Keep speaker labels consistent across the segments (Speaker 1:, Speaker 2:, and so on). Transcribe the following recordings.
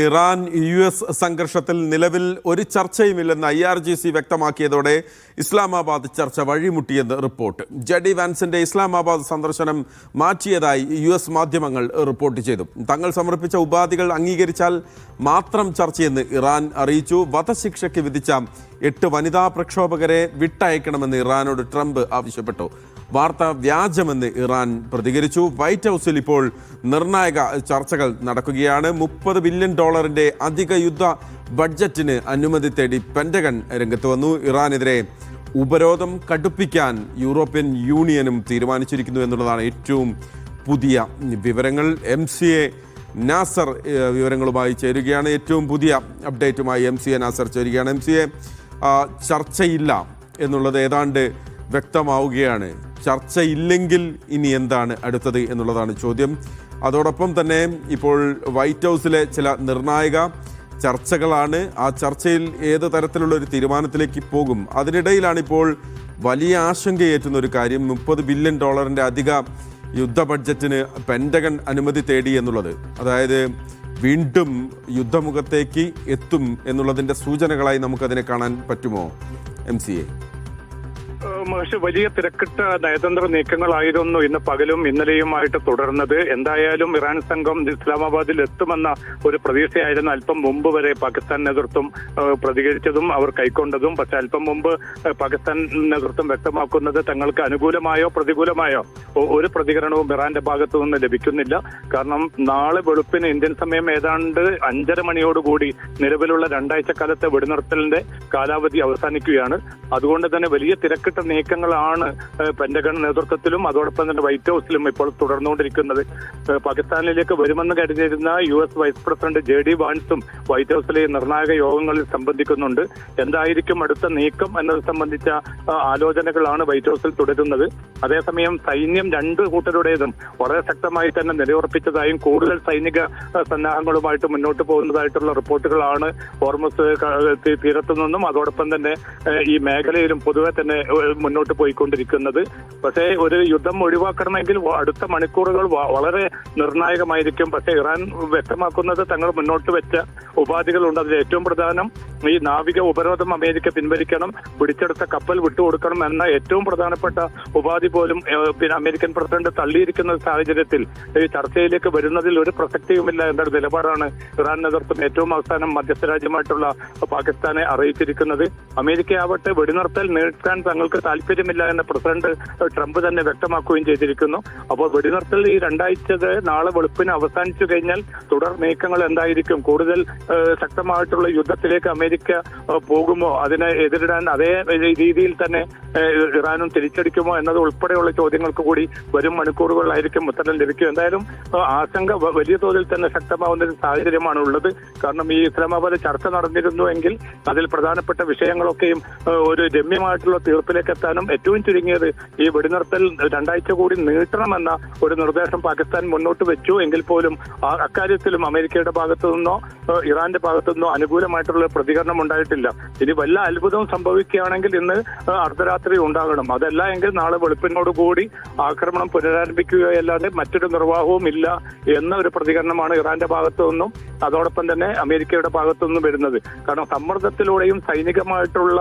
Speaker 1: Iran US സംഘർഷത്തിൽ നിലവിൽ ഒരു ചർച്ചയുമില്ലെന്ന് IRGC വ്യക്തമാക്കിയതോടെ ഇസ്ലാമാബാദ് ചർച്ച വഴിമുട്ടിയെന്ന് റിപ്പോർട്ട്. JD വാൻസിന്റെ ഇസ്ലാമാബാദ് സന്ദർശനം മാറ്റിയതായി US മാധ്യമങ്ങൾ റിപ്പോർട്ട് ചെയ്തു. തങ്ങൾ സമർപ്പിച്ച ഉപാധികൾ അംഗീകരിച്ചാൽ മാത്രം ചർച്ചയെന്ന് ഇറാൻ അറിയിച്ചു. വധശിക്ഷയ്ക്ക് വിധിച്ച 8 വനിതാ പ്രക്ഷോഭകരെ വിട്ടയക്കണമെന്ന് ഇറാനോട് ട്രംപ് ആവശ്യപ്പെട്ടു. വാർത്ത വ്യാജമെന്ന് ഇറാൻ പ്രതികരിച്ചു. വൈറ്റ് ഹൗസിൽ ഇപ്പോൾ നിർണായക ചർച്ചകൾ നടക്കുകയാണ്. $30 ബില്യൺ അധിക യുദ്ധ ബഡ്ജറ്റിന് അനുമതി തേടി പെന്റഗൺ രംഗത്ത് വന്നു. ഇറാനെതിരെ ഉപരോധം കടുപ്പിക്കാൻ യൂറോപ്യൻ യൂണിയനും തീരുമാനിച്ചിരിക്കുന്നു എന്നുള്ളതാണ് ഏറ്റവും പുതിയ വിവരങ്ങൾ. MCA നാസർ വിവരങ്ങളുമായി ചേരുകയാണ്. ഏറ്റവും പുതിയ അപ്ഡേറ്റുമായി MCA നാസർ ചേരുകയാണ്. MCA, ചർച്ചയില്ല എന്നുള്ളത് ഏതാണ്ട് വ്യക്തമാവുകയാണ്. ചർച്ചയില്ലെങ്കിൽ ഇനി എന്താണ് അടുത്തത് എന്നുള്ളതാണ് ചോദ്യം. അതോടൊപ്പം തന്നെ ഇപ്പോൾ വൈറ്റ് ഹൗസിലെ ചില നിർണായക ചർച്ചകളാണ്. ആ ചർച്ചയിൽ ഏത് തരത്തിലുള്ള ഒരു തീരുമാനത്തിലേക്ക് പോകും. അതിനിടയിലാണ് ഇപ്പോൾ വലിയ ആശങ്കയേറ്റുന്ന ഒരു കാര്യം, $30 ബില്യൺ അധിക യുദ്ധ ബഡ്ജറ്റിന് പെന്റഗൺ അനുമതി തേടി എന്നുള്ളത്. അതായത് വീണ്ടും യുദ്ധമുഖത്തേക്ക് എത്തും എന്നുള്ളതിൻ്റെ സൂചനകളായി നമുക്കതിനെ കാണാൻ പറ്റുമോ MCA?
Speaker 2: വലിയ തിരക്കിട്ട നയതന്ത്ര നീക്കങ്ങളായിരുന്നു ഇന്ന് പകലും ഇന്നലെയുമായിട്ട് തുടർന്നത്. എന്തായാലും ഇറാൻ സംഘം ഇസ്ലാമാബാദിൽ എത്തുമെന്ന ഒരു പ്രതീക്ഷയായിരുന്നു അല്പം മുമ്പ് വരെ പാകിസ്ഥാൻ നേതൃത്വം പ്രതികരിച്ചതും അവർ കൈക്കൊണ്ടതും. പക്ഷെ അല്പം മുമ്പ് പാകിസ്ഥാൻ നേതൃത്വം വ്യക്തമാക്കുന്നത് തങ്ങൾക്ക് അനുകൂലമായോ പ്രതികൂലമായോ ഒരു പ്രതികരണവും ഇറാന്റെ ഭാഗത്തു നിന്ന് ലഭിക്കുന്നില്ല. കാരണം നാളെ വെളുപ്പിന് ഇന്ത്യൻ സമയം ഏതാണ്ട് 5:30 മണിയോടുകൂടി നിലവിലുള്ള 2 ആഴ്ചക്കാലത്തെ വെടിനിർത്തലിന്റെ കാലാവധി അവസാനിക്കുകയാണ്. അതുകൊണ്ട് തന്നെ വലിയ തിരക്കിട്ട നീക്കങ്ങളാണ് പെന്റഗൺ നേതൃത്വത്തിലും അതോടൊപ്പം തന്നെ വൈറ്റ് ഹൗസിലും ഇപ്പോൾ തുടർന്നുകൊണ്ടിരിക്കുന്നത്. പാകിസ്ഥാനിലേക്ക് വരുമെന്ന് കരുതിയിരുന്ന US വൈസ് പ്രസിഡന്റ് JD വാൻസും വൈറ്റ് ഹൗസിലെ നിർണായക യോഗങ്ങളിൽ സംബന്ധിക്കുന്നുണ്ട്. എന്തായിരിക്കും അടുത്ത നീക്കം എന്നത് സംബന്ധിച്ച ആലോചനകളാണ് വൈറ്റ് ഹൗസിൽ തുടരുന്നത്. അതേസമയം സൈന്യം 2 കൂട്ടരുടേതും വളരെ ശക്തമായി തന്നെ നിലയുറപ്പിച്ചതായും കൂടുതൽ സൈനിക സന്നാഹങ്ങളുമായിട്ട് മുന്നോട്ട് പോകുന്നതായിട്ടുള്ള റിപ്പോർട്ടുകളാണ് ഹോർമുസ് തീരത്തു നിന്നും അതോടൊപ്പം തന്നെ ഈ മേഖലയിലും പൊതുവെ തന്നെ മുന്നോട്ട് പോയിക്കൊണ്ടിരിക്കുന്നത്. പക്ഷേ ഒരു യുദ്ധം ഒഴിവാക്കണമെങ്കിൽ അടുത്ത മണിക്കൂറുകൾ വളരെ നിർണായകമായിരിക്കും. പക്ഷേ ഇറാൻ വ്യക്തമാക്കുന്നത് തങ്ങൾ മുന്നോട്ട് വെച്ച ഉപാധികളുണ്ട്. അതിൽ ഏറ്റവും പ്രധാനം ഈ നാവിക ഉപരോധം അമേരിക്ക പിൻവലിക്കണം, പിടിച്ചെടുത്ത കപ്പൽ വിട്ടുകൊടുക്കണം എന്ന ഏറ്റവും പ്രധാനപ്പെട്ട ഉപാധി പോലും അമേരിക്കൻ പ്രസിഡന്റ് തള്ളിയിരിക്കുന്ന സാഹചര്യത്തിൽ ഈ ചർച്ചയിലേക്ക് വരുന്നതിൽ ഒരു പ്രസക്തിയുമില്ല എന്നൊരു നിലപാടാണ് ഇറാൻ നേതൃത്വം ഏറ്റവും അവസാനം മധ്യസ്ഥ രാജ്യമായിട്ടുള്ള പാകിസ്ഥാനെ അറിയിച്ചിരിക്കുന്നത്. അമേരിക്കയാവട്ടെ വെടിനിർത്തൽ നീട്ടാൻ തങ്ങൾക്ക് താല്പര്യമില്ല എന്ന് പ്രസിഡന്റ് ട്രംപ് തന്നെ വ്യക്തമാക്കുകയും ചെയ്തിരിക്കുന്നു. അപ്പോൾ വെടിനിർത്തൽ ഈ 2 ആഴ്ച നാളെ വെളുപ്പിന് അവസാനിച്ചു കഴിഞ്ഞാൽ തുടർ നീക്കങ്ങൾ എന്തായിരിക്കും? കൂടുതൽ ശക്തമായിട്ടുള്ള യുദ്ധത്തിലേക്ക് അമേരിക്ക പോകുമോ? അതിനെ എതിരിടാൻ അതേ രീതിയിൽ തന്നെ ഇറാനും തിരിച്ചടിക്കുമോ എന്നത് ഉൾപ്പെടെയുള്ള ചോദ്യങ്ങൾക്ക് കൂടി വരും മണിക്കൂറുകളിലായിരിക്കും ഉത്തരം ലഭിക്കും. എന്തായാലും ആശങ്ക വലിയ തോതിൽ തന്നെ ശക്തമാവുന്ന ഒരു സാഹചര്യമാണ് ഉള്ളത്. കാരണം ഈ ഇസ്ലാമാബാദ് ചർച്ച നടന്നിരുന്നുവെങ്കിൽ അതിൽ പ്രധാനപ്പെട്ട വിഷയങ്ങളൊക്കെയും ഒരു രമ്യമായിട്ടുള്ള തീർപ്പിലേക്ക് എത്താനും ഏറ്റവും ചുരുങ്ങിയത് ഈ വെടിനിർത്തൽ 2 ആഴ്ച കൂടി നീട്ടണമെന്ന ഒരു നിർദ്ദേശം പാകിസ്ഥാൻ മുന്നോട്ട് വെച്ചു. എങ്കിൽ പോലും അക്കാര്യത്തിലും അമേരിക്കയുടെ ഭാഗത്തു നിന്നോ ഇറാന്റെ ഭാഗത്തു നിന്നോ അനുകൂലമായിട്ടുള്ള പ്രതികരണം ഉണ്ടായിട്ടില്ല. ഇനി വല്ല അത്ഭുതവും സംഭവിക്കുകയാണെങ്കിൽ ഇന്ന് അർദ്ധരാത്രി ഉണ്ടാകണം. അതല്ല എങ്കിൽ നാളെ വെളുപ്പിനോടുകൂടി ആക്രമണം പുനരാരംഭിക്കുകയല്ലാതെ മറ്റൊരു നിർവാഹവും ഇല്ല എന്ന ഒരു പ്രതികരണമാണ് ഇറാന്റെ ഭാഗത്തു നിന്നും അതോടൊപ്പം തന്നെ അമേരിക്കയുടെ ഭാഗത്തു നിന്നും വരുന്നത്. കാരണം സമ്മർദ്ദത്തിലൂടെയും സൈനികമായിട്ടുള്ള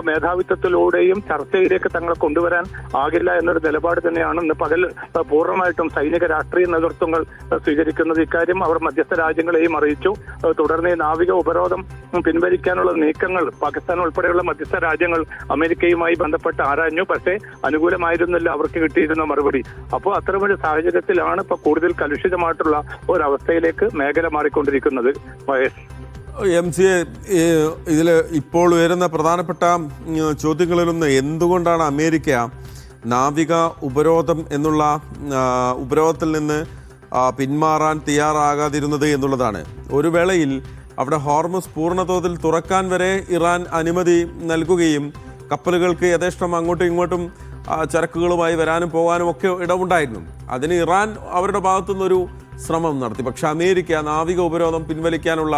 Speaker 2: മേധാവിത്വത്തിലൂടെയും ചർച്ചയിലേക്ക് തങ്ങളെ കൊണ്ടുവരാൻ ആകില്ല എന്നൊരു നിലപാട് തന്നെയാണ് ഇന്ന് പകൽ പൂർണ്ണമായിട്ടും സൈനിക രാഷ്ട്രീയ നേതൃത്വങ്ങൾ സ്വീകരിക്കുന്നത്. ഇക്കാര്യം അവർ മധ്യസ്ഥ രാജ്യങ്ങളെയും അറിയിച്ചു. തുടർന്ന് ഈ നാവിക ഉപരോധം പിൻവലിക്കാനുള്ള നീക്കങ്ങൾ പാകിസ്ഥാൻ ഉൾപ്പെടെയുള്ള മധ്യസ്ഥ രാജ്യങ്ങൾ അമേരിക്കയുമായി ബന്ധപ്പെട്ട് ആരാഞ്ഞു. പക്ഷേ അനുകൂലമായിരുന്നില്ല അവർക്ക് കിട്ടിയിരുന്ന മറുപടി. അപ്പോൾ അത്തരമൊരു സാഹചര്യത്തിലാണ് ഇപ്പൊ കൂടുതൽ കലുഷിതമായിട്ടുള്ള ഒരവസ്ഥയിലേക്ക് മേഖല മാറിക്കൊണ്ടിരിക്കുന്നത്. മഹേഷ്,
Speaker 1: MCA, ഇതിൽ ഇപ്പോൾ ഉയരുന്ന പ്രധാനപ്പെട്ട ചോദ്യങ്ങളിലൊന്ന് എന്തുകൊണ്ടാണ് അമേരിക്ക നാവിക ഉപരോധം എന്നുള്ള ഉപരോധത്തിൽ നിന്ന് പിന്മാറാൻ തയ്യാറാകാതിരുന്നത് എന്നുള്ളതാണ്. ഒരു വേളയിൽ അവിടെ ഹോർമുസ് പൂർണ്ണതോതിൽ തുറക്കാൻ വരെ ഇറാൻ അനുമതി നൽകുകയും കപ്പലുകൾക്ക് യഥേഷ്ടം അങ്ങോട്ടും ഇങ്ങോട്ടും ചരക്കുകളുമായി വരാനും പോകാനും ഒക്കെ ഇടമുണ്ടായിരുന്നു. അതിന് ഇറാൻ അവരുടെ ഭാഗത്തുനിന്നൊരു ശ്രമം നടത്തി. പക്ഷെ അമേരിക്ക നാവിക ഉപരോധം പിൻവലിക്കാനുള്ള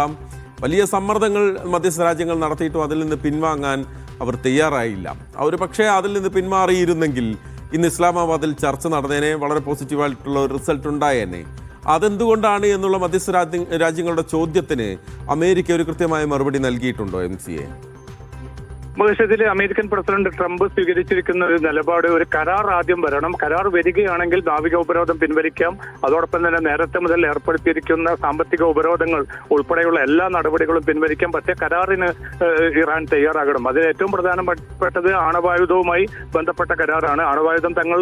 Speaker 1: വലിയ സമ്മർദ്ദങ്ങൾ മധ്യസ്ഥ രാജ്യങ്ങൾ നടത്തിയിട്ടും അതിൽ നിന്ന് പിൻവാങ്ങാൻ അവർ തയ്യാറായില്ല. അവർ പക്ഷേ അതിൽ നിന്ന് പിന്മാറിയിരുന്നെങ്കിൽ ഇന്ന് ഇസ്ലാമാബാദിൽ ചർച്ച നടന്നതിനെ വളരെ പോസിറ്റീവായിട്ടുള്ള ഒരു റിസൾട്ട് ഉണ്ടായേനെ. അതെന്തുകൊണ്ടാണ് എന്നുള്ള മധ്യസ്ഥ രാജ്യങ്ങളുടെ ചോദ്യത്തിന് അമേരിക്ക ഒരു കൃത്യമായ മറുപടി നൽകിയിട്ടുണ്ടോ MCA?
Speaker 2: ഇതിൽ അമേരിക്കൻ പ്രസിഡന്റ് ട്രംപ് സ്വീകരിച്ചിരിക്കുന്ന ഒരു നിലപാട്, ഒരു കരാർ ആദ്യം വരണം. കരാർ വരികയാണെങ്കിൽ നാവിക ഉപരോധം പിൻവലിക്കാം. അതോടൊപ്പം തന്നെ നേരത്തെ മുതൽ ഏർപ്പെടുത്തിയിരിക്കുന്ന സാമ്പത്തിക ഉപരോധങ്ങൾ ഉൾപ്പെടെയുള്ള എല്ലാ നടപടികളും പിൻവലിക്കാം. പക്ഷേ കരാറിന് ഇറാൻ തയ്യാറാകണം. അതിൽ ഏറ്റവും പ്രധാനപ്പെട്ടത് ആണവായുധവുമായി ബന്ധപ്പെട്ട കരാറാണ്. ആണവായുധം തങ്ങൾ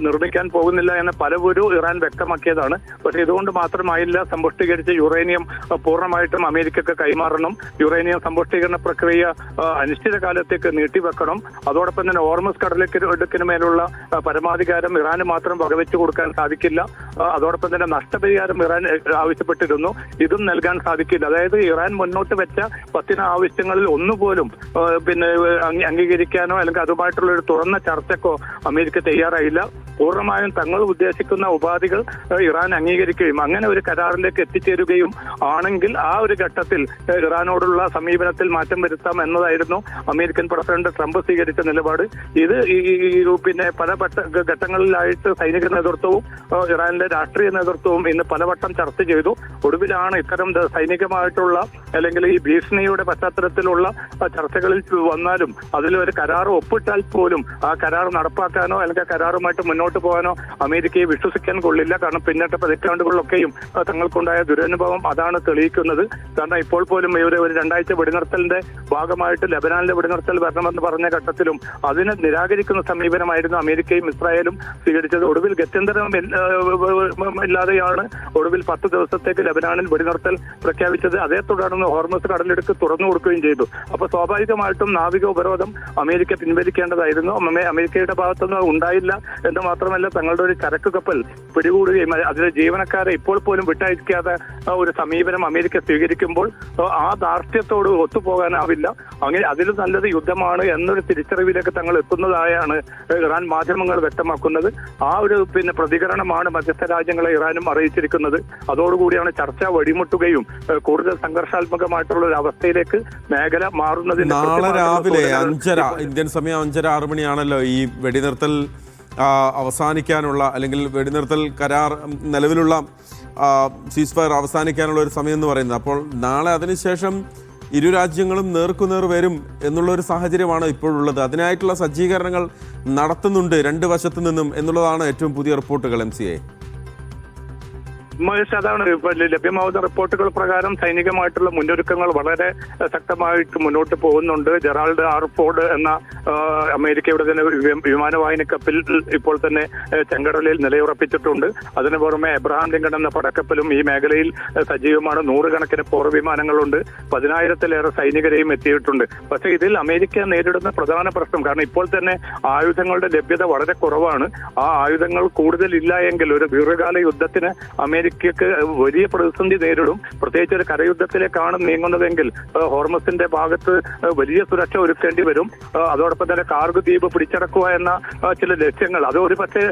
Speaker 2: നിർമ്മിക്കാൻ പോകുന്നില്ല എന്ന് പലവരും ഇറാൻ വ്യക്തമാക്കിയതാണ്. പക്ഷേ ഇതുകൊണ്ട് മാത്രമായില്ല. സമ്പുഷ്ടീകരിച്ച യുറേനിയം പൂർണ്ണമായിട്ടും അമേരിക്കക്ക് കൈമാറണം. യുറേനിയം സമ്പുഷ്ടീകരണ പ്രക്രിയ അനിശ്ചിതകാലത്തേക്ക് നീട്ടിവെക്കണം. അതോടൊപ്പം തന്നെ ഹോർമസ് കടലിടുക്കിന് മേലുള്ള പരമാധികാരം ഇറാന് മാത്രം വകവെച്ചു കൊടുക്കാൻ സാധിക്കില്ല. അതോടൊപ്പം തന്നെ നഷ്ടപരിഹാരം ഇറാൻ ആവശ്യപ്പെട്ടിരുന്നു. ഇതും നൽകാൻ സാധിക്കില്ല. അതായത് ഇറാൻ മുന്നോട്ട് വെച്ച 10 ആവശ്യങ്ങളിൽ ഒന്നുപോലും അംഗീകരിക്കാനോ അല്ലെങ്കിൽ അതുമായിട്ടുള്ള ഒരു തുറന്ന ചർച്ചക്കോ അമേരിക്ക തയ്യാറായില്ല. പൂർണ്ണമായും തങ്ങൾ ഉദ്ദേശിക്കുന്ന ഉപാധികൾ ഇറാൻ അംഗീകരിക്കുകയും അങ്ങനെ ഒരു കരാറിലേക്ക് എത്തിച്ചേരുകയും ആണെങ്കിൽ ആ ഒരു ഘട്ടത്തിൽ ഇറാനോടുള്ള സമീപനത്തിൽ മാറ്റം വരുത്താം എന്നതായിരുന്നു അമേരിക്കൻ പ്രസിഡന്റ് ട്രംപ് സ്വീകരിച്ച നിലപാട്. ഇത് പല ഘട്ടങ്ങളിലായിട്ട് സൈനിക നേതൃത്വവും ഇറാനിലെ രാഷ്ട്രീയ നേതൃത്വവും ഇന്ന് പലവട്ടം ചർച്ച ചെയ്തു. ഒടുവിലാണ് ഇത്തരം സൈനികമായിട്ടുള്ള അല്ലെങ്കിൽ ഈ ഭീഷണിയുടെ പശ്ചാത്തലത്തിലുള്ള ചർച്ചകളിൽ വന്നാലും അതിലൊരു കരാർ ഒപ്പിട്ടാൽ പോലും ആ കരാർ നടപ്പാക്കാനോ അല്ലെങ്കിൽ കരാറുമായിട്ട് മുന്നോട്ട് പോകാനോ അമേരിക്കയെ വിശ്വസിക്കാൻ കൊള്ളില്ല. കാരണം പിന്നിട്ട പതിറ്റാണ്ടുകളിലൊക്കെയും തങ്ങൾക്കുണ്ടായ ദുരനുഭവം അതാണ് തെളിയിക്കുന്നത്. കാരണം ഇപ്പോൾ പോലും ഒരു 2 ആഴ്ച വെടിനിർത്തലിന്റെ ഭാഗമായിട്ട് ലബനാനിലെ വെടിനിർത്തൽ വരണമെന്ന് പറഞ്ഞ ഘട്ടത്തിലും അതിനെ നിരാകരിക്കുന്ന സമീപനമായിരുന്നു അമേരിക്കയും ഇസ്രായേലും സ്വീകരിച്ചത്. ഒടുവിൽ ഗത്യന്തരം ഇല്ലാതെയാണ് ഒടുവിൽ 10 ദിവസത്തേക്ക് ലബനാനിൽ വെടിനിർത്തൽ പ്രഖ്യാപിച്ചത്. അതേ തുടർന്ന് ഹോർമസ് കടലിടുക്ക് തുറന്നു കൊടുക്കുകയും ചെയ്തു. അപ്പൊ സ്വാഭാവികമായിട്ടും നാവിക ഉപരോധം അമേരിക്ക പിൻവലിക്കേണ്ടതായിരുന്നു. അമേരിക്കയുടെ ഭാഗത്തുനിന്ന് ഉണ്ടായില്ല എന്ന് മാത്രമല്ല, തങ്ങളുടെ ഒരു ചരക്ക് കപ്പൽ പിടികൂടുകയും അതിലെ ജീവനക്കാരെ ഇപ്പോൾ പോലും വിട്ടയക്കാതെ ഒരു സമീപനം അമേരിക്ക സ്വീകരിക്കുമ്പോൾ ആ ധാർഷ്ട്യത്തോട് ഒത്തുപോകാനാവില്ല. അങ്ങനെ അതിലും നല്ലത് യുദ്ധമാണ് എന്നൊരു തിരിച്ചറിവിലേക്ക് തങ്ങൾ എത്തുന്നതായാണ് ഇറാൻ മാധ്യമങ്ങൾ വ്യക്തമാക്കുന്നത്. ആ ഒരു പ്രതികരണമാണ് മധ്യസ്ഥ രാജ്യങ്ങളെ ഇറാനും അറിയിച്ചിരിക്കുന്നത്. അതോടുകൂടിയാണ് ചർച്ച വഴിമുട്ടുകയും കൂടുതൽ സംഘർഷാത്മകമായിട്ടുള്ള ഒരു അവസ്ഥയിലേക്ക് മേഖല മാറുന്നതിന്
Speaker 1: നാളെ രാവിലെ 5:30 ഇന്ത്യൻ സമയം 5:30-6 മണിയാണല്ലോ ഈ വെടിനിർത്തൽ അവസാനിക്കാനുള്ള അല്ലെങ്കിൽ വെടിനിർത്തൽ കരാർ നിലവിലുള്ള സീസ് ഫയർ അവസാനിക്കാനുള്ള ഒരു സമയം എന്ന് പറയുന്നത്. അപ്പോൾ നാളെ അതിനുശേഷം ഇരു രാജ്യങ്ങളും നേർക്കുനേർ വരും എന്നുള്ളൊരു സാഹചര്യമാണ് ഇപ്പോഴുള്ളത്. അതിനായിട്ടുള്ള സജ്ജീകരണങ്ങൾ നടത്തുന്നുണ്ട് 2 വശത്തു നിന്നും എന്നുള്ളതാണ് ഏറ്റവും പുതിയ റിപ്പോർട്ടുകൾ. MCA
Speaker 2: അതാണ് ലഭ്യമാവുന്ന റിപ്പോർട്ടുകൾ പ്രകാരം സൈനികമായിട്ടുള്ള മുന്നൊരുക്കങ്ങൾ വളരെ ശക്തമായിട്ട് മുന്നോട്ട് പോകുന്നുണ്ട്. ജെറാൾഡ് ആർ ഫോർഡ് എന്ന അമേരിക്കയുടെ തന്നെ വിമാനവാഹിനി കപ്പൽ ഇപ്പോൾ തന്നെ ചെങ്കടലിൽ നിലയുറപ്പിച്ചിട്ടുണ്ട്. അതിനു പുറമെ എബ്രഹാം ലിങ്കൺ എന്ന പടക്കപ്പലും ഈ മേഖലയിൽ സജീവമാണ്. 100 കണക്കിന് പോർ വിമാനങ്ങളുണ്ട്. 10,000-ലേറെ സൈനികരെയും എത്തിയിട്ടുണ്ട്. പക്ഷേ ഇതിൽ അമേരിക്ക നേരിടുന്ന പ്രധാന പ്രശ്നം, കാരണം ഇപ്പോൾ തന്നെ ആയുധങ്ങളുടെ ലഭ്യത വളരെ കുറവാണ്. ആ ആയുധങ്ങൾ കൂടുതലില്ല എങ്കിൽ ഒരു ദീർഘകാല യുദ്ധത്തിന് അമേരിക്കക്ക് വലിയ പ്രതിസന്ധി നേരിടും. പ്രത്യേകിച്ച് ഒരു കരയുദ്ധത്തിലേക്കാണ് നീങ്ങുന്നതെങ്കിൽ ഹോർമസിന്റെ ഭാഗത്ത് വലിയ സുരക്ഷ ഒരുക്കേണ്ടി വരും. അതോടൊപ്പം തന്നെ കാർഗ് ദ്വീപ് പിടിച്ചടക്കുക എന്ന ചില ലക്ഷ്യങ്ങൾ അത് ഒരു പക്ഷേ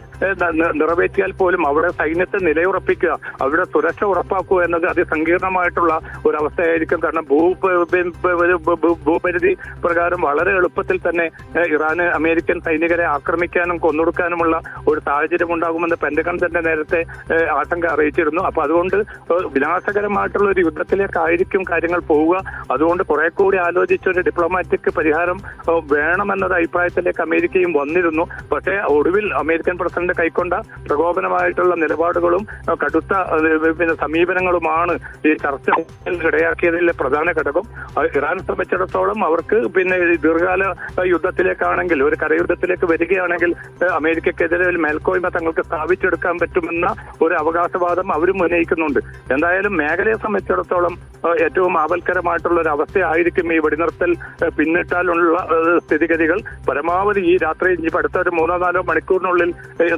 Speaker 2: നിറവേറ്റിയാൽ പോലും അവിടെ സൈന്യത്തെ നിലയുറപ്പിക്കുക, അവിടെ സുരക്ഷ ഉറപ്പാക്കുക എന്നത് അതിസങ്കീർണമായിട്ടുള്ള ഒരു അവസ്ഥയായിരിക്കും. കാരണം ഭൂപരിധി പ്രകാരം വളരെ എളുപ്പത്തിൽ തന്നെ ഇറാന് അമേരിക്കൻ സൈനികരെ ആക്രമിക്കാനും കൊന്നൊടുക്കാനുമുള്ള ഒരു സാഹചര്യം ഉണ്ടാകുമെന്ന് പെന്റഗൺ തന്നെ നേരത്തെ ആശങ്ക അറിയിച്ചിരുന്നു. അപ്പൊ അതുകൊണ്ട് വിനാശകരമായിട്ടുള്ള ഒരു യുദ്ധത്തിലേക്കായിരിക്കും കാര്യങ്ങൾ പോവുക. അതുകൊണ്ട് കുറെ കൂടി ആലോചിച്ച ഒരു ഡിപ്ലോമാറ്റിക് പരിഹാരം വേണമെന്നൊരു അഭിപ്രായത്തിലേക്ക് അമേരിക്കയും വന്നിരുന്നു. പക്ഷേ ഒടുവിൽ അമേരിക്കൻ പ്രസിഡന്റ് കൈക്കൊണ്ട പ്രകോപനമായിട്ടുള്ള നിലപാടുകളും കടുത്ത സമീപനങ്ങളുമാണ് ഈ ചർച്ച ഇടയാക്കിയതിലെ പ്രധാന ഘടകം. ഇറാനെ സംബന്ധിച്ചിടത്തോളം അവർക്ക് ദീർഘകാല യുദ്ധത്തിലേക്കാണെങ്കിൽ ഒരു കരയുദ്ധത്തിലേക്ക് വരികയാണെങ്കിൽ അമേരിക്കക്കെതിരെ മേൽക്കോയ്മ തങ്ങൾക്ക് സ്ഥാപിച്ചെടുക്കാൻ പറ്റുമെന്ന ഒരു അവകാശവാദം അവരും ഉന്നയിക്കുന്നുണ്ട്. എന്തായാലും മേഖലയെ സംബന്ധിച്ചിടത്തോളം ഏറ്റവും ആപൽക്കരമായിട്ടുള്ള ഒരു അവസ്ഥയായിരിക്കും ഈ വെടിനിർത്തൽ പിന്നിട്ടാലുള്ള സ്ഥിതിഗതികൾ. പരമാവധി ഈ രാത്രി ഇനിയിപ്പോൾ അടുത്ത ഒരു 3-4 മണിക്കൂറിനുള്ളിൽ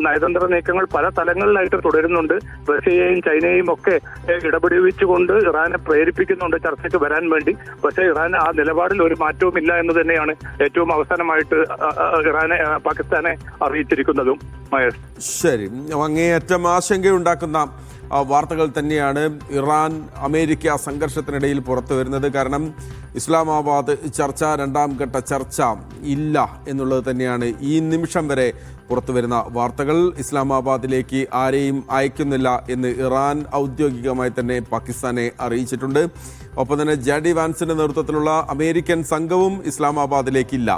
Speaker 2: നയതന്ത്ര നീക്കങ്ങൾ പല തലങ്ങളിലായിട്ട് തുടരുന്നുണ്ട്. റഷ്യയെയും ചൈനയെയും ഒക്കെ ഇടപെടിവിച്ചുകൊണ്ട് ഇറാനെ പ്രേരിപ്പിക്കുന്നുണ്ട് ചർച്ചയ്ക്ക് വരാൻ വേണ്ടി. പക്ഷേ ഇറാൻ ആ നിലപാടിൽ ഒരു മാറ്റവും ഇല്ല എന്ന് തന്നെയാണ് ഏറ്റവും അവസാനമായിട്ട് പാകിസ്ഥാനെ അറിയിച്ചിരിക്കുന്നതും.
Speaker 1: ശരി, അങ്ങേയറ്റം ആശങ്കയുണ്ടാക്കുന്ന വാർത്തകൾ തന്നെയാണ് ഇറാൻ അമേരിക്ക സംഘർഷത്തിനിടയിൽ പുറത്തു വരുന്നത്. കാരണം ഇസ്ലാമാബാദ് ചർച്ച 2ാം ഘട്ട ചർച്ച ഇല്ല എന്നുള്ളത് തന്നെയാണ് ഈ നിമിഷം വരെ പുറത്തുവരുന്ന വാർത്തകൾ. ഇസ്ലാമാബാദിലേക്ക് ആരെയും അയക്കുന്നില്ല എന്ന് ഇറാൻ ഔദ്യോഗികമായി തന്നെ പാകിസ്ഥാനെ അറിയിച്ചിട്ടുണ്ട്. ഒപ്പം തന്നെ ജെഡി വാൻസിന്റെ നേതൃത്വത്തിലുള്ള അമേരിക്കൻ സംഘവും ഇസ്ലാമാബാദിലേക്കില്ല.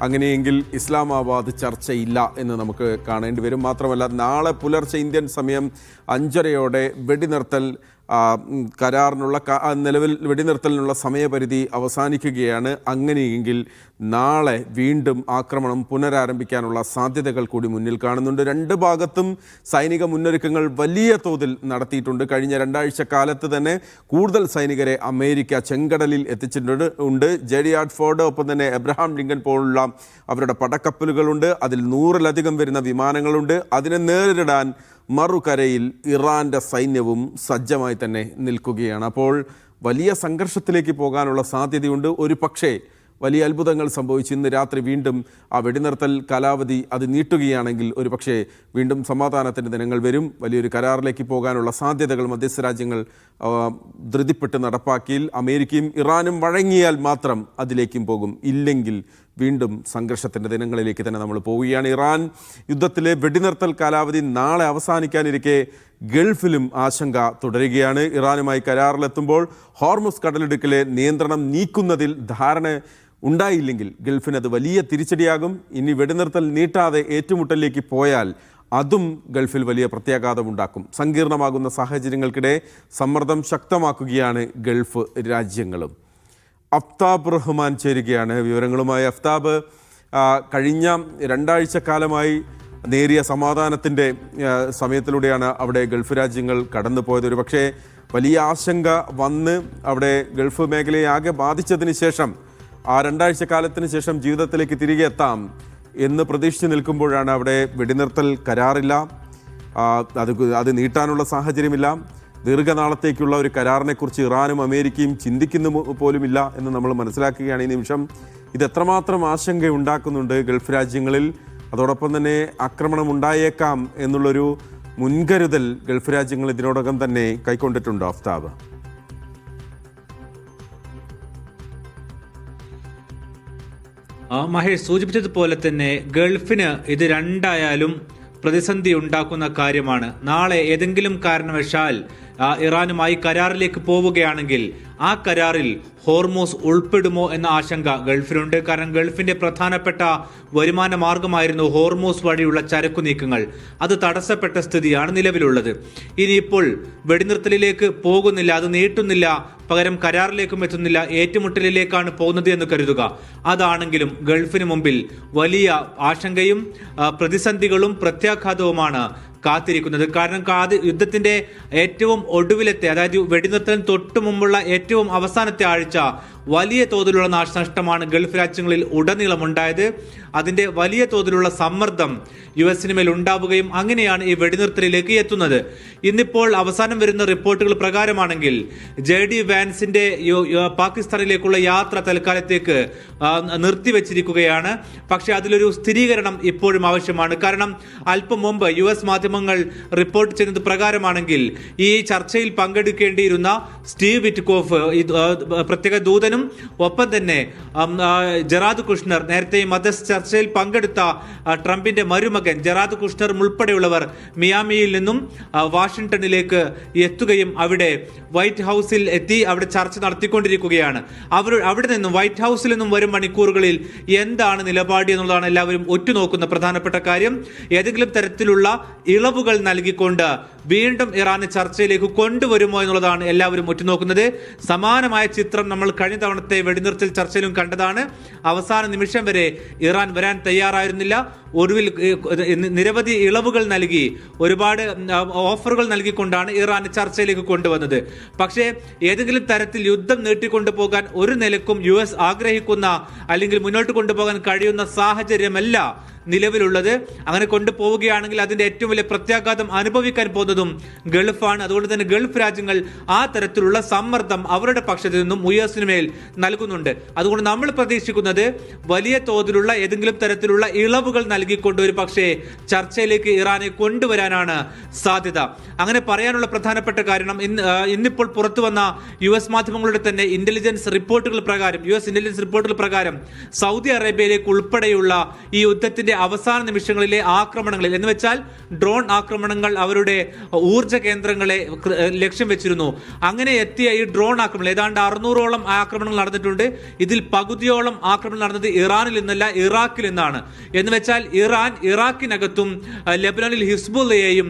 Speaker 1: അങ്ങനെയെങ്കിൽ ഇസ്ലാമാബാദ് ചർച്ചയില്ല എന്ന് നമുക്ക് കാണേണ്ടി വരും. മാത്രമല്ല, നാളെ പുലർച്ചെ ഇന്ത്യൻ സമയം 5:30 വെടിനിർത്തൽ കരാറിനുള്ള നിലവിൽ വെടിനിർത്തലിനുള്ള സമയപരിധി അവസാനിക്കുകയാണ്. അങ്ങനെയെങ്കിൽ നാളെ വീണ്ടും ആക്രമണം പുനരാരംഭിക്കാനുള്ള സാധ്യതകൾ കൂടി മുന്നിൽ കാണുന്നുണ്ട്. രണ്ട് ഭാഗത്തും സൈനിക മുന്നൊരുക്കങ്ങൾ വലിയ തോതിൽ നടത്തിയിട്ടുണ്ട്. കഴിഞ്ഞ 2 ആഴ്ച കാലത്ത് തന്നെ കൂടുതൽ സൈനികരെ അമേരിക്ക ചെങ്കടലിൽ എത്തിച്ചിട്ടുണ്ട്. ജെറിയാർഡ് ഫോർഡ്, ഒപ്പം തന്നെ എബ്രഹാം ലിങ്കൻ പോലുള്ള അവരുടെ പടക്കപ്പലുകളുണ്ട്. അതിൽ 100-ലധികം വരുന്ന വിമാനങ്ങളുണ്ട്. അതിനെ നേരിടാൻ മറുകരയിൽ ഇറാന്റെ സൈന്യവും സജ്ജമായി തന്നെ നിൽക്കുകയാണ്. അപ്പോൾ വലിയ സംഘർഷത്തിലേക്ക് പോകാനുള്ള സാധ്യതയുണ്ട്. ഒരു പക്ഷേ വലിയ അത്ഭുതങ്ങൾ സംഭവിച്ച് ഇന്ന് രാത്രി വീണ്ടും ആ വെടിനിർത്തൽ കാലാവധി അത് നീട്ടുകയാണെങ്കിൽ ഒരു പക്ഷേ വീണ്ടും സമാധാനത്തിൻ്റെ ദിനങ്ങൾ വരും. വലിയൊരു കരാറിലേക്ക് പോകാനുള്ള സാധ്യതകൾ മധ്യസ്ഥ രാജ്യങ്ങൾ ധൃതിപ്പെട്ട് നടപ്പാക്കിയിൽ അമേരിക്കയും ഇറാനും വഴങ്ങിയാൽ മാത്രം അതിലേക്കും പോകും. ഇല്ലെങ്കിൽ വീണ്ടും സംഘർഷത്തിൻ്റെ ദിനങ്ങളിലേക്ക് തന്നെ നമ്മൾ പോവുകയാണ്. ഇറാൻ യുദ്ധത്തിലെ വെടിനിർത്തൽ കാലാവധി നാളെ അവസാനിക്കാനിരിക്കെ ഗൾഫിലും ആശങ്ക തുടരുകയാണ്. ഇറാനുമായി കരാറിലെത്തുമ്പോൾ ഹോർമുസ് കടലിടുക്കിലെ നിയന്ത്രണം നീക്കുന്നതിൽ ധാരണ ഉണ്ടായില്ലെങ്കിൽ ഗൾഫിന് അത് വലിയ തിരിച്ചടിയാകും. ഇനി വെടിനിർത്തൽ നീട്ടാതെ ഏറ്റുമുട്ടലിലേക്ക് പോയാൽ അതും ഗൾഫിൽ വലിയ പ്രത്യാഘാതമുണ്ടാക്കും. സങ്കീർണമാകുന്ന സാഹചര്യങ്ങൾക്കിടെ സമ്മർദ്ദം ശക്തമാക്കുകയാണ് ഗൾഫ് രാജ്യങ്ങളും. അഫ്താബ് റഹ്മാൻ ചേരുകയാണ് വിവരങ്ങളുമായി. അഫ്താബ്, കഴിഞ്ഞ 2 ആഴ്ചക്കാലമായി നേരിയ സമാധാനത്തിൻ്റെ സമയത്തിലൂടെയാണ് അവിടെ ഗൾഫ് രാജ്യങ്ങൾ കടന്നു പോയത്. ഒരു പക്ഷേ വലിയ ആശങ്ക വന്ന് അവിടെ ഗൾഫ് മേഖലയെ ആകെ ബാധിച്ചതിന് ശേഷം ആ 2 ആഴ്ചക്കാലത്തിന് ശേഷം ജീവിതത്തിലേക്ക് തിരികെ എത്താം എന്ന് പ്രതീക്ഷിച്ച് നിൽക്കുമ്പോഴാണ് അവിടെ വെടിനിർത്തൽ കരാറില്ല, അത് നീട്ടാനുള്ള സാഹചര്യമില്ല. ദീർഘനാളത്തേക്കുള്ള ഒരു കരാറിനെക്കുറിച്ച് ഇറാനും അമേരിക്കയും ചിന്തിക്കുന്നു പോലുമില്ല എന്ന് നമ്മൾ മനസ്സിലാക്കുകയാണ് ഈ നിമിഷം. ഇത് എത്രമാത്രം ആശങ്ക ഉണ്ടാക്കുന്നുണ്ട് ഗൾഫ് രാജ്യങ്ങളിൽ? അതോടൊപ്പം തന്നെ ആക്രമണം ഉണ്ടായേക്കാം എന്നുള്ളൊരു മുൻകരുതൽ ഗൾഫ് രാജ്യങ്ങൾ ഇതിനോടകം തന്നെ കൈക്കൊണ്ടിട്ടുണ്ടോ അഫ്താബ്?
Speaker 3: മഹേഷ് സൂചിപ്പിച്ചതുപോലെ തന്നെ ഗൾഫിന് ഇത് രണ്ടായാലും പ്രതിസന്ധി ഉണ്ടാക്കുന്ന കാര്യമാണ്. നാളെ ഏതെങ്കിലും കാരണവശാൽ ഇറാനുമായി കരാറിലേക്ക് പോവുകയാണെങ്കിൽ ആ കരാറിൽ ഹോർമൂസ് ഉൾപ്പെടുമോ എന്ന ആശങ്ക ഗൾഫിനുണ്ട്. കാരണം ഗൾഫിന്റെ പ്രധാനപ്പെട്ട വരുമാന മാർഗമായിരുന്നു ഹോർമൂസ് വഴിയുള്ള ചരക്കു നീക്കങ്ങൾ. അത് തടസ്സപ്പെട്ട സ്ഥിതിയാണ് നിലവിലുള്ളത്. ഇനിയിപ്പോൾ വെടിനിർത്തലിലേക്ക് പോകുന്നില്ല, അത് നീട്ടുന്നില്ല, പകരം കരാറിലേക്കും എത്തുന്നില്ല, ഏറ്റുമുട്ടലിലേക്കാണ് പോകുന്നത് എന്ന് കരുതുക. അതാണെങ്കിലും ഗൾഫിന് മുമ്പിൽ വലിയ ആശങ്കയും പ്രതിസന്ധികളും പ്രത്യാഘാതവുമാണ് കാത്തിരിക്കുന്നത്. കാരണം യുദ്ധത്തിന്റെ ഏറ്റവും ഒടുവിലത്തെ, അതായത് വെടിനിർത്തലിന് തൊട്ടു മുമ്പുള്ള ഏറ്റവും അവസാനത്തെ ആഴ്ച വലിയ തോതിലുള്ള നാശനഷ്ടമാണ് ഗൾഫ് രാജ്യങ്ങളിൽ ഉടനീളം ഉണ്ടായത്. അതിന്റെ വലിയ തോതിലുള്ള സമ്മർദ്ദം യുഎസിന് മേൽ ഉണ്ടാവുകയും അങ്ങനെയാണ് ഈ വെടിനിർത്തലിലേക്ക് എത്തുന്നത്. ഇന്നിപ്പോൾ അവസാനം വരുന്ന റിപ്പോർട്ടുകൾ പ്രകാരമാണെങ്കിൽ ജെഡി വാൻസിന്റെ പാകിസ്ഥാനിലേക്കുള്ള യാത്ര തൽക്കാലത്തേക്ക് നിർത്തിവെച്ചിരിക്കുകയാണ്. പക്ഷെ അതിലൊരു സ്ഥിരീകരണം ഇപ്പോഴും ആവശ്യമാണ്. കാരണം അല്പം മുമ്പ് യുഎസ് മാധ്യമങ്ങൾ റിപ്പോർട്ട് ചെയ്യുന്നത് പ്രകാരമാണെങ്കിൽ ഈ ചർച്ചയിൽ പങ്കെടുക്കേണ്ടിയിരുന്ന സ്റ്റീവ് വിറ്റ്കോഫ്, പ്രത്യേക ദൂതനും ഒപ്പം തന്നെ ജറാദ് കുഷ്ണർ, നേരത്തെ മധ്യസ്ഥ ചർച്ചയിൽ പങ്കെടുത്ത ട്രംപിന്റെ മരുമകൻ ജറാദ് കുഷ്ണർ ഉൾപ്പെടെയുള്ളവർ മിയാമിയിൽ നിന്നും വാഷിംഗ്ടണിലേക്ക് എത്തുകയും അവിടെ വൈറ്റ് ഹൗസിൽ എത്തി അവിടെ ചർച്ച നടത്തിക്കൊണ്ടിരിക്കുകയാണ്. അവിടെ നിന്നും വൈറ്റ് ഹൗസിൽ നിന്നും വരും മണിക്കൂറുകളിൽ എന്താണ് നിലപാട് എന്നുള്ളതാണ് എല്ലാവരും ഒറ്റുനോക്കുന്ന പ്രധാനപ്പെട്ട കാര്യം. ഏതെങ്കിലും തരത്തിലുള്ള ഇളവുകൾ നൽകിക്കൊണ്ട് വീണ്ടും ഇറാനെ ചർച്ചയിലേക്ക് കൊണ്ടുവരുമോ എന്നുള്ളതാണ് എല്ലാവരും ഒറ്റുനോക്കുന്നത്. സമാനമായ ചിത്രം നമ്മൾ കഴിഞ്ഞ തവണത്തെ വെടിനിർത്തൽ ചർച്ചയിലും കണ്ടതാണ്. അവസാന നിമിഷം വരെ ഇറാൻ വരാൻ തയ്യാറായിരുന്നില്ല. ഒടുവിൽ നിരവധി ഇളവുകൾ നൽകി, ഒരുപാട് ഓഫറുകൾ നൽകിക്കൊണ്ടാണ് ഇറാൻ ചർച്ചയിലേക്ക് കൊണ്ടുവന്നത്. പക്ഷേ ഏതെങ്കിലും തരത്തിൽ യുദ്ധം നീട്ടിക്കൊണ്ടു പോകാൻ ഒരു നിലക്കും യുഎസ് ആഗ്രഹിക്കുന്ന അല്ലെങ്കിൽ മുന്നോട്ട് കൊണ്ടുപോകാൻ കഴിയുന്ന സാഹചര്യമല്ല നിലവിലുള്ളത്. അങ്ങനെ കൊണ്ടുപോവുകയാണെങ്കിൽ അതിന്റെ ഏറ്റവും വലിയ പ്രത്യാഘാതം അനുഭവിക്കാൻ പോകുന്നതും ഗൾഫാണ്. അതുകൊണ്ട് തന്നെ ഗൾഫ് രാജ്യങ്ങൾ ആ തരത്തിലുള്ള സമ്മർദ്ദം അവരുടെ പക്ഷത്തു നിന്നും യുഎസിന് മേൽ നൽകുന്നുണ്ട്. അതുകൊണ്ട് നമ്മൾ പ്രതീക്ഷിക്കുന്നത് വലിയ തോതിലുള്ള ഏതെങ്കിലും തരത്തിലുള്ള ഇളവുകൾ നൽകിക്കൊണ്ട് ഒരു പക്ഷേ ചർച്ചയിലേക്ക് ഇറാനെ കൊണ്ടുവരാനാണ് സാധ്യത. അങ്ങനെ പറയാനുള്ള പ്രധാനപ്പെട്ട കാരണം ഇന്നിപ്പോൾ പുറത്തു വന്ന യുഎസ് മാധ്യമങ്ങളുടെ തന്നെ ഇന്റലിജൻസ് റിപ്പോർട്ടുകൾ പ്രകാരം, യുഎസ് ഇന്റലിജൻസ് റിപ്പോർട്ടുകൾ പ്രകാരം സൗദി അറേബ്യയിലേക്ക് ഉൾപ്പെടെയുള്ള ഈ യുദ്ധത്തിന്റെ യുദ്ധത്തിന്റെ അവസാന നിമിഷങ്ങളിലെ ആക്രമണങ്ങളിൽ എന്ന് വെച്ചാൽ ഡ്രോൺ ആക്രമണങ്ങൾ അവരുടെ ഊർജ്ജ കേന്ദ്രങ്ങളെ ലക്ഷ്യം വെച്ചിരുന്നു. അങ്ങനെ എത്തിയ ഈ ഡ്രോൺ ആക്രമണം ഏതാണ്ട് 600ഓളം ആക്രമണങ്ങൾ നടന്നിട്ടുണ്ട്. ഇതിൽ പകുതിയോളം ആക്രമണം നടന്നത് ഇറാനിൽ നിന്നല്ല ഇറാഖിൽ നിന്നാണ്. എന്ന് വെച്ചാൽ ഇറാഖിനകത്തും ലെബനോനിൽ ഹിസ്ബുള്ളയെയും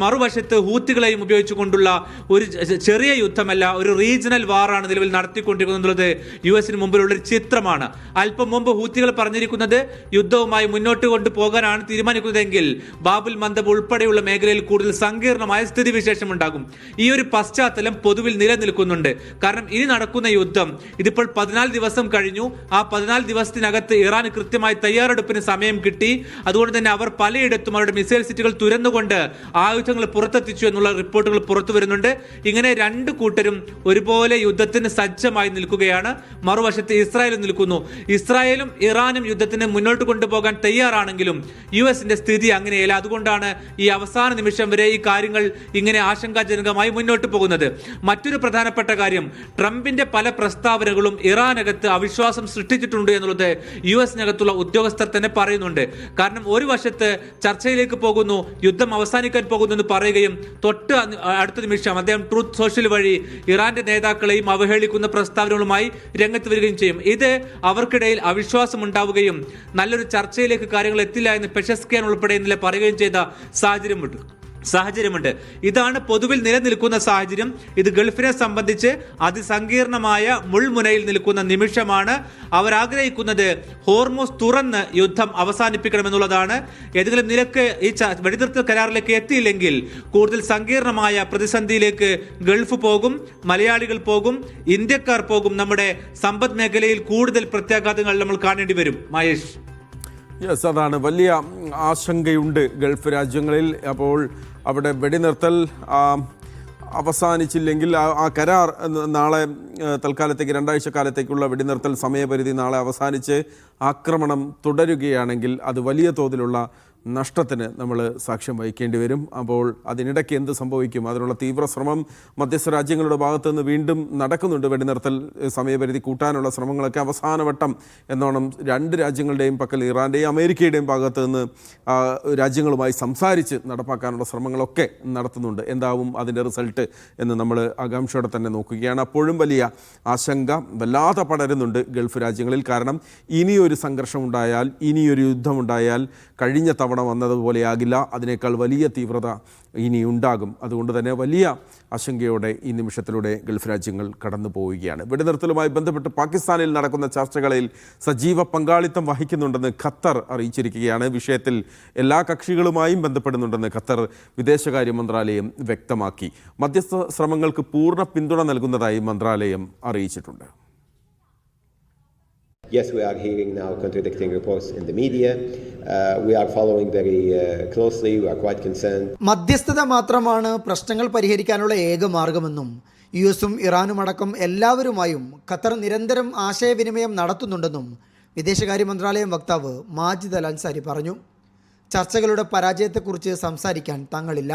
Speaker 3: മറുവശത്ത് ഹൂത്തികളെയും ഉപയോഗിച്ചുകൊണ്ടുള്ള ഒരു ചെറിയ യുദ്ധമല്ല, ഒരു റീജിയണൽ വാറാണ് നിലവിൽ നടത്തിക്കൊണ്ടിരിക്കുന്നത്. US മുമ്പിലുള്ള ഒരു ചിത്രമാണ്. അല്പം മുമ്പ് ഹൂത്തികൾ പറഞ്ഞിരിക്കുന്നത് യുദ്ധവുമായി മുന്നോട്ട് കൊണ്ടുപോകാനാണ് തീരുമാനിക്കുന്നതെങ്കിൽ ബാബുൽ മന്ദബ് ഉൾപ്പെടെയുള്ള മേഖലയിൽ കൂടുതൽ സങ്കീർണമായ സ്ഥിതിവിശേഷം ഉണ്ടാകും. ഈ ഒരു പശ്ചാത്തലം പൊതുവിൽ നിലനിൽക്കുന്നുണ്ട്. കാരണം ഇനി നടക്കുന്ന യുദ്ധം ഇതിപ്പോൾ 14 ദിവസം കഴിഞ്ഞു. ആ 14 ദിവസത്തിനകത്ത് ഇറാന് കൃത്യമായി തയ്യാറെടുപ്പിന് സമയം കിട്ടി. അതുകൊണ്ട് തന്നെ അവർ പലയിടത്തും അവരുടെ മിസൈൽ സിറ്റുകൾ തുരന്നുകൊണ്ട് ആയുധങ്ങൾ പുറത്തെത്തിച്ചു എന്നുള്ള റിപ്പോർട്ടുകൾ പുറത്തു വരുന്നുണ്ട്. ഇങ്ങനെ രണ്ടു കൂട്ടരും ഒരുപോലെ യുദ്ധത്തിന് സജ്ജമായി നിൽക്കുകയാണ്. മറുവശത്ത് ഇസ്രായേലും നിൽക്കുന്നു. ഇസ്രായേലും ഇറാനും യുദ്ധത്തിന് മുന്നോട്ട് കൊണ്ടുപോകാൻ തയ്യാറാണെങ്കിലും US-ന്റെ സ്ഥിതി അങ്ങനെയല്ല. അതുകൊണ്ടാണ് ഈ അവസാന നിമിഷം വരെ ഈ കാര്യങ്ങൾ ഇങ്ങനെ ആശങ്കാജനകമായി മുന്നോട്ട് പോകുന്നത്. മറ്റൊരു പ്രധാനപ്പെട്ട കാര്യം, ട്രംപിന്റെ പല പ്രസ്താവനകളും ഇറാനകത്ത് അവിശ്വാസം സൃഷ്ടിച്ചിട്ടുണ്ട് എന്നുള്ളത് US-നകത്തുള്ള ഉദ്യോഗസ്ഥർ തന്നെ പറയുന്നുണ്ട്. കാരണം ഒരു വശത്ത് ചർച്ചയിലേക്ക് പോകുന്നു, യുദ്ധം അവസാനിക്കാൻ പോകുന്നു എന്ന് പറയുകയും തൊട്ട് അടുത്ത നിമിഷം അദ്ദേഹം ട്രൂത്ത് സോഷ്യൽ വഴി ഇറാന്റെ നേതാക്കളെയും അവഹേളിക്കുന്ന പ്രസ്താവനകളുമായി രംഗത്ത് വരികയും ചെയ്യും. ഇത് അവർക്കിടയിൽ അവിശ്വാസം ഉണ്ടാവുകയും നല്ലൊരു ചർച്ചയിലേക്ക് കാര്യങ്ങൾ എത്തില്ല എന്ന് പെഷസ്കിയാൻ ഉൾപ്പെടെ ഇന്നലെ പറയുകയും ചെയ്ത സാഹചര്യമുണ്ട്. ഇതാണ് പൊതുവിൽ നിലനിൽക്കുന്ന സാഹചര്യം. ഇത് ഗൾഫിനെ സംബന്ധിച്ച് അതിസങ്കീർണമായ മുൾമുനയിൽ നിൽക്കുന്ന നിമിഷമാണ്. അവർ ആഗ്രഹിക്കുന്നത് ഹോർമൂസ് തുറന്ന് യുദ്ധം അവസാനിപ്പിക്കണമെന്നുള്ളതാണ്. ഏതെങ്കിലും നിലക്ക് ഈ വെടിനിർത്തൽ കരാറിലേക്ക് എത്തിയില്ലെങ്കിൽ കൂടുതൽ സങ്കീർണമായ പ്രതിസന്ധിയിലേക്ക് ഗൾഫ് പോകും, മലയാളികൾ പോകും, ഇന്ത്യക്കാർ പോകും. നമ്മുടെ സമ്പദ് മേഖലയിൽ കൂടുതൽ പ്രത്യാഘാതങ്ങൾ നമ്മൾ കാണേണ്ടി വരും. മഹേഷ്,
Speaker 1: യെസ്, അതാണ് വലിയ ആശങ്കയുണ്ട് ഗൾഫ് രാജ്യങ്ങളിൽ. അപ്പോൾ അവിടെ വെടിനിർത്തൽ അവസാനിച്ചില്ലെങ്കിൽ ആ കരാർ നാളെ തൽക്കാലത്തേക്ക് 2 ആഴ്ച കാലത്തേക്കുള്ള വെടിനിർത്തൽ സമയപരിധി നാളെ അവസാനിച്ച് ആക്രമണം തുടരുകയാണെങ്കിൽ അത് വലിയ തോതിലുള്ള നഷ്ടത്തിന് നമ്മൾ സാക്ഷ്യം വഹിക്കേണ്ടി വരും. അപ്പോൾ അതിനിടയ്ക്ക് എന്ത് സംഭവിക്കും? അതിനുള്ള തീവ്ര ശ്രമം മധ്യസ്ഥ രാജ്യങ്ങളുടെ ഭാഗത്ത് നിന്ന് വീണ്ടും നടക്കുന്നുണ്ട്. വെടിനിർത്തൽ സമയപരിധി കൂട്ടാനുള്ള ശ്രമങ്ങളൊക്കെ അവസാനവട്ടം എന്നോണം 2 രാജ്യങ്ങളുടെയും പക്കൽ ഇറാൻ്റെയും അമേരിക്കയുടെയും ഭാഗത്ത് നിന്ന് രാജ്യങ്ങളുമായി സംസാരിച്ച് നടപ്പാക്കാനുള്ള ശ്രമങ്ങളൊക്കെ നടത്തുന്നുണ്ട്. എന്താവും അതിൻ്റെ റിസൾട്ട് എന്ന് നമ്മൾ ആകാംക്ഷയോടെ തന്നെ നോക്കുകയാണ്. അപ്പോഴും വലിയ ആശങ്ക വല്ലാതെ പടരുന്നുണ്ട് ഗൾഫ് രാജ്യങ്ങളിൽ. കാരണം ഇനിയൊരു സംഘർഷം ഉണ്ടായാൽ, ഇനിയൊരു യുദ്ധമുണ്ടായാൽ കഴിഞ്ഞ തവണ വന്നതുപോലെയാകില്ല, അതിനേക്കാൾ വലിയ തീവ്രത ഇനി ഉണ്ടാകും. അതുകൊണ്ട് തന്നെ വലിയ ആശങ്കയോടെ ഈ നിമിഷത്തിലൂടെ ഗൾഫ് രാജ്യങ്ങൾ കടന്നു പോവുകയാണ്. വെടിനിർത്തലുമായി ബന്ധപ്പെട്ട് പാകിസ്ഥാനിൽ നടക്കുന്ന ചർച്ചകളിൽ സജീവ പങ്കാളിത്തം വഹിക്കുന്നുണ്ടെന്ന് ഖത്തർ അറിയിച്ചിരിക്കുകയാണ്. വിഷയത്തിൽ എല്ലാ കക്ഷികളുമായും ബന്ധപ്പെടുന്നുണ്ടെന്ന് ഖത്തർ വിദേശകാര്യ മന്ത്രാലയം വ്യക്തമാക്കി. മധ്യസ്ഥ ശ്രമങ്ങൾക്ക് പൂർണ്ണ പിന്തുണ നൽകുന്നതായി മന്ത്രാലയം അറിയിച്ചിട്ടുണ്ട്.
Speaker 4: Yes, we are hearing now contradicting reports in the media. We are following very closely. We are quite concerned.
Speaker 5: മധ്യസ്ഥത മാത്രമാണ് പ്രശ്നങ്ങൾ പരിഹരിക്കാനുള്ള ഏക മാർഗമെന്നും US-ഉം ഇറാനും അടക്കം എല്ലാവരുമായും ഖത്തർ നിരന്തരം ആശയവിനിമയം നടത്തുന്നുണ്ടെന്നും വിദേശകാര്യ മന്ത്രാലയം വക്താവ് മാജിദ് അൽ അൻസാരി പറഞ്ഞു. ചർച്ചകളുടെ പരാജയത്തെക്കുറിച്ച് സംസാരിക്കാൻ തങ്ങളില്ല.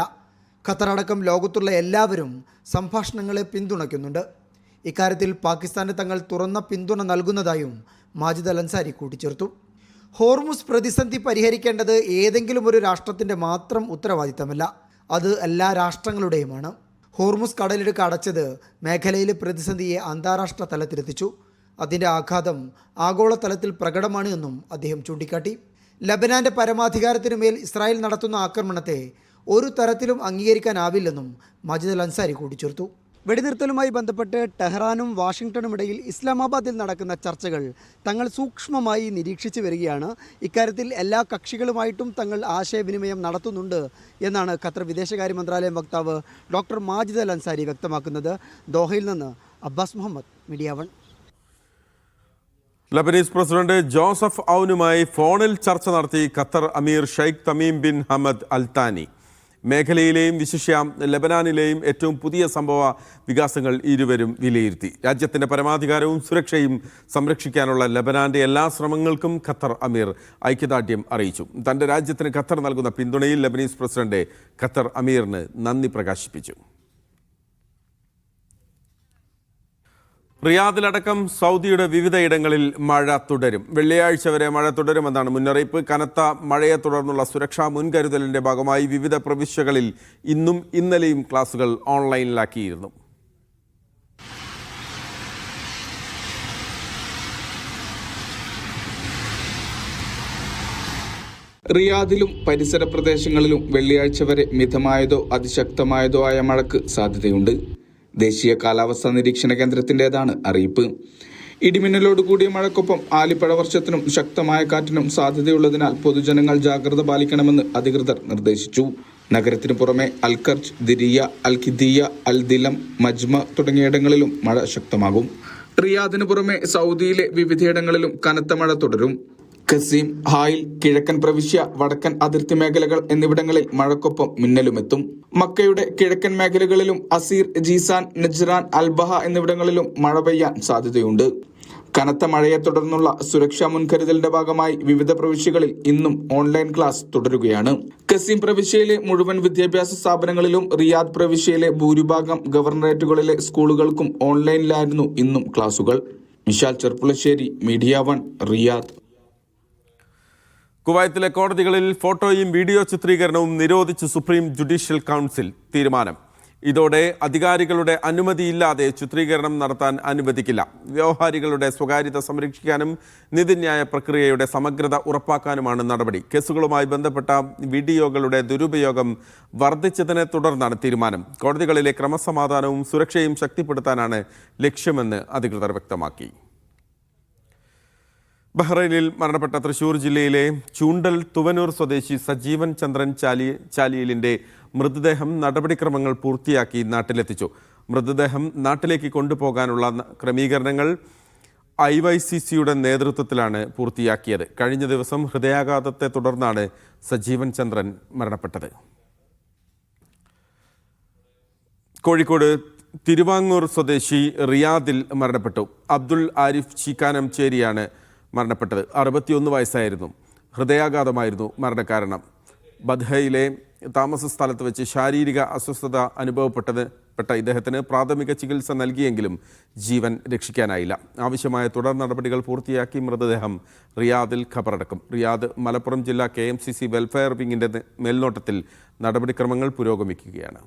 Speaker 5: ഖത്തർ അടക്കം ലോകത്തുള്ള എല്ലാവരും സംഭാഷണങ്ങളെ പിന്തുണയ്ക്കുന്നുണ്ട്. ഇക്കാര്യത്തിൽ പാകിസ്ഥാന് തങ്ങൾ തുറന്ന പിന്തുണ നൽകുന്നതായും മാജിദ് അൽ അൻസാരി കൂട്ടിച്ചേർത്തു. ഹോർമുസ് പ്രതിസന്ധി പരിഹരിക്കേണ്ടത് ഏതെങ്കിലും ഒരു രാഷ്ട്രത്തിൻ്റെ മാത്രം ഉത്തരവാദിത്തമല്ല, അത് എല്ലാ രാഷ്ട്രങ്ങളുടെയുമാണ്. ഹോർമുസ് കടലിടുക്ക് അടച്ചത് മേഖലയിലെ പ്രതിസന്ധിയെ അന്താരാഷ്ട്ര തലത്തിലെത്തിച്ചു. അതിൻ്റെ ആഘാതം ആഗോളതലത്തിൽ പ്രകടമാണ് എന്നും അദ്ദേഹം ചൂണ്ടിക്കാട്ടി. ലബനാന്റെ പരമാധികാരത്തിനുമേൽ ഇസ്രായേൽ നടത്തുന്ന ആക്രമണത്തെ ഒരു തരത്തിലും അംഗീകരിക്കാനാവില്ലെന്നും മാജിദ് അൽ അൻസാരി കൂട്ടിച്ചേർത്തു. വെടിനിർത്തലുമായി ബന്ധപ്പെട്ട് ടെഹ്റാനും വാഷിംഗ്ടണും ഇടയിൽ ഇസ്ലാമാബാദിൽ നടക്കുന്ന ചർച്ചകൾ തങ്ങൾ സൂക്ഷ്മമായി നിരീക്ഷിച്ചു വരികയാണ്. ഇക്കാര്യത്തിൽ എല്ലാ കക്ഷികളുമായിട്ടും തങ്ങൾ ആശയവിനിമയം നടത്തുന്നുണ്ട് എന്നാണ് ഖത്തർ വിദേശകാര്യ മന്ത്രാലയം വക്താവ് ഡോക്ടർ മാജിദ് അൽ അൻസാരി വ്യക്തമാക്കുന്നത്. ദോഹയിൽ നിന്ന് Abbas Muhammad, media 1.
Speaker 1: Lebanese president Joseph ഔനുമായി ഫോണിൽ ചർച്ച നടത്തി ഖത്തർ അമീർ Sheikh Tamim bin Hamad Al Thani. മേഖലയിലെയും വിശിഷ്യ ലബനാനിലെയും ഏറ്റവും പുതിയ സംഭവ വികാസങ്ങൾ ഇരുവരും വിലയിരുത്തി. രാജ്യത്തിൻ്റെ പരമാധികാരവും സുരക്ഷയും സംരക്ഷിക്കാനുള്ള ലബനാന്റെ എല്ലാ ശ്രമങ്ങൾക്കും ഖത്തർ അമീർ ഐക്യദാർഢ്യം അറിയിച്ചു. തൻ്റെ രാജ്യത്തിന് ഖത്തർ നൽകുന്ന പിന്തുണയിൽ ലബനീസ് പ്രസിഡന്റ് ഖത്തർ അമീറിന് നന്ദി പ്രകാശിപ്പിച്ചു. റിയാദിലടക്കം സൗദിയുടെ വിവിധയിടങ്ങളിൽ മഴ തുടരും. വെള്ളിയാഴ്ച വരെ മഴ തുടരുമെന്നാണ് മുന്നറിയിപ്പ്. കനത്ത മഴയെ തുടർന്നുള്ള സുരക്ഷാ മുൻകരുതലിന്റെ ഭാഗമായി വിവിധ പ്രവിശ്യകളിൽ ഇന്നും ഇന്നലെയും ക്ലാസുകൾ ഓൺലൈനിലാക്കിയിരുന്നു.
Speaker 6: റിയാദിലും പരിസര പ്രദേശങ്ങളിലും വെള്ളിയാഴ്ച വരെ മിതമായതോ അതിശക്തമായതോ ആയ മഴയ്ക്ക് സാധ്യതയുണ്ട്. ദേശീയ കാലാവസ്ഥാ നിരീക്ഷണ കേന്ദ്രത്തിൻ്റെതാണ് അറിയിപ്പ്. ഇടിമിന്നലോട് കൂടിയ മഴയ്ക്കൊപ്പം ആലിപ്പഴ വർഷത്തിനും ശക്തമായ കാറ്റിനും സാധ്യതയുള്ളതിനാൽ പൊതുജനങ്ങൾ ജാഗ്രത പാലിക്കണമെന്ന് അധികൃതർ നിർദ്ദേശിച്ചു. നഗരത്തിന് പുറമെ അൽഖർജ്, ദിരിയ, അൽ ഖിദിയ, അൽ ദിലം, മജ്മ തുടങ്ങിയിടങ്ങളിലും മഴ ശക്തമാകും. റിയാദിന് പുറമെ സൗദിയിലെ വിവിധയിടങ്ങളിലും കനത്ത മഴ തുടരും. ഖസീം, ഹായിൽ, കിഴക്കൻ പ്രവിശ്യ, വടക്കൻ അതിർത്തി മേഖലകൾ എന്നിവിടങ്ങളിൽ മഴക്കൊപ്പം മിന്നലുമെത്തും. മക്കയുടെ കിഴക്കൻ മേഖലകളിലും അസീർ, ജീസാൻ, നജ്റാൻ, അൽബഹ എന്നിവിടങ്ങളിലും മഴ പെയ്യാൻ സാധ്യതയുണ്ട്. കനത്ത മഴയെ തുടർന്നുള്ള സുരക്ഷാ മുൻകരുതലിന്റെ ഭാഗമായി വിവിധ പ്രവിശ്യകളിൽ ഇന്നും ഓൺലൈൻ ക്ലാസ് തുടരുകയാണ്. ഖസീം പ്രവിശ്യയിലെ മുഴുവൻ വിദ്യാഭ്യാസ സ്ഥാപനങ്ങളിലും റിയാദ് പ്രവിശ്യയിലെ ഭൂരിഭാഗം ഗവർണറേറ്റുകളിലെ സ്കൂളുകൾക്കും ഓൺലൈനിലായിരുന്നു ഇന്നും ക്ലാസുകൾ. Vishal Cherpulassery, media 1, Riyadh.
Speaker 1: കുവൈത്തിലെ കോടതികളിൽ ഫോട്ടോയും വീഡിയോ ചിത്രീകരണവും നിരോധിച്ച് സുപ്രീം ജുഡീഷ്യൽ കൗൺസിൽ തീരുമാനം. ഇതോടെ അധികാരികളുടെ അനുമതിയില്ലാതെ ചിത്രീകരണം നടത്താൻ അനുവദിക്കില്ല. വ്യവഹാരികളുടെ സ്വകാര്യത സംരക്ഷിക്കാനും നീതിന്യായ പ്രക്രിയയുടെ സമഗ്രത ഉറപ്പാക്കാനുമാണ് നടപടി. കേസുകളുമായി ബന്ധപ്പെട്ട വീഡിയോകളുടെ ദുരുപയോഗം വർദ്ധിച്ചതിനെ തുടർന്നാണ് തീരുമാനം. കോടതികളിലെ ക്രമസമാധാനവും സുരക്ഷയും ശക്തിപ്പെടുത്താനാണ് ലക്ഷ്യമെന്ന് അധികൃതർ വ്യക്തമാക്കി. ബഹ്റൈനിൽ മരണപ്പെട്ട തൃശൂർ ജില്ലയിലെ ചൂണ്ടൽ തുവനൂർ സ്വദേശി സജീവൻ ചന്ദ്രൻ ചാലിയലിൻ്റെ മൃതദേഹം നടപടിക്രമങ്ങൾ പൂർത്തിയാക്കി നാട്ടിലെത്തിച്ചു. മൃതദേഹം നാട്ടിലേക്ക് കൊണ്ടുപോകാനുള്ള ക്രമീകരണങ്ങൾ IYCCയുടെ നേതൃത്വത്തിലാണ് പൂർത്തിയാക്കിയത്. കഴിഞ്ഞ ദിവസം ഹൃദയാഘാതത്തെ തുടർന്നാണ് സജീവൻ ചന്ദ്രൻ മരണപ്പെട്ടത്. കോഴിക്കോട് തിരുവാങ്ങൂർ സ്വദേശി റിയാദിൽ മരണപ്പെട്ടു. അബ്ദുൾ ആരിഫ് ചീക്കാനംചേരിയാണ് മരണപ്പെട്ടത്. 61 വയസ്സായിരുന്നു. ഹൃദയാഘാതമായിരുന്നു മരണകാരണം. ബദ്ഹയിലെ താമസ സ്ഥലത്ത് വെച്ച് ശാരീരിക അസ്വസ്ഥത അനുഭവപ്പെട്ട ഇദ്ദേഹത്തിന് പ്രാഥമിക ചികിത്സ നൽകിയെങ്കിലും ജീവൻ രക്ഷിക്കാനായില്ല. ആവശ്യമായ തുടർ നടപടികൾ പൂർത്തിയാക്കി മൃതദേഹം റിയാദിൽ ഖബറടക്കും. റിയാദ് മലപ്പുറം ജില്ലാ KMCC വെൽഫെയർ വിങ്ങിൻ്റെ മേൽനോട്ടത്തിൽ നടപടിക്രമങ്ങൾ പുരോഗമിക്കുകയാണ്.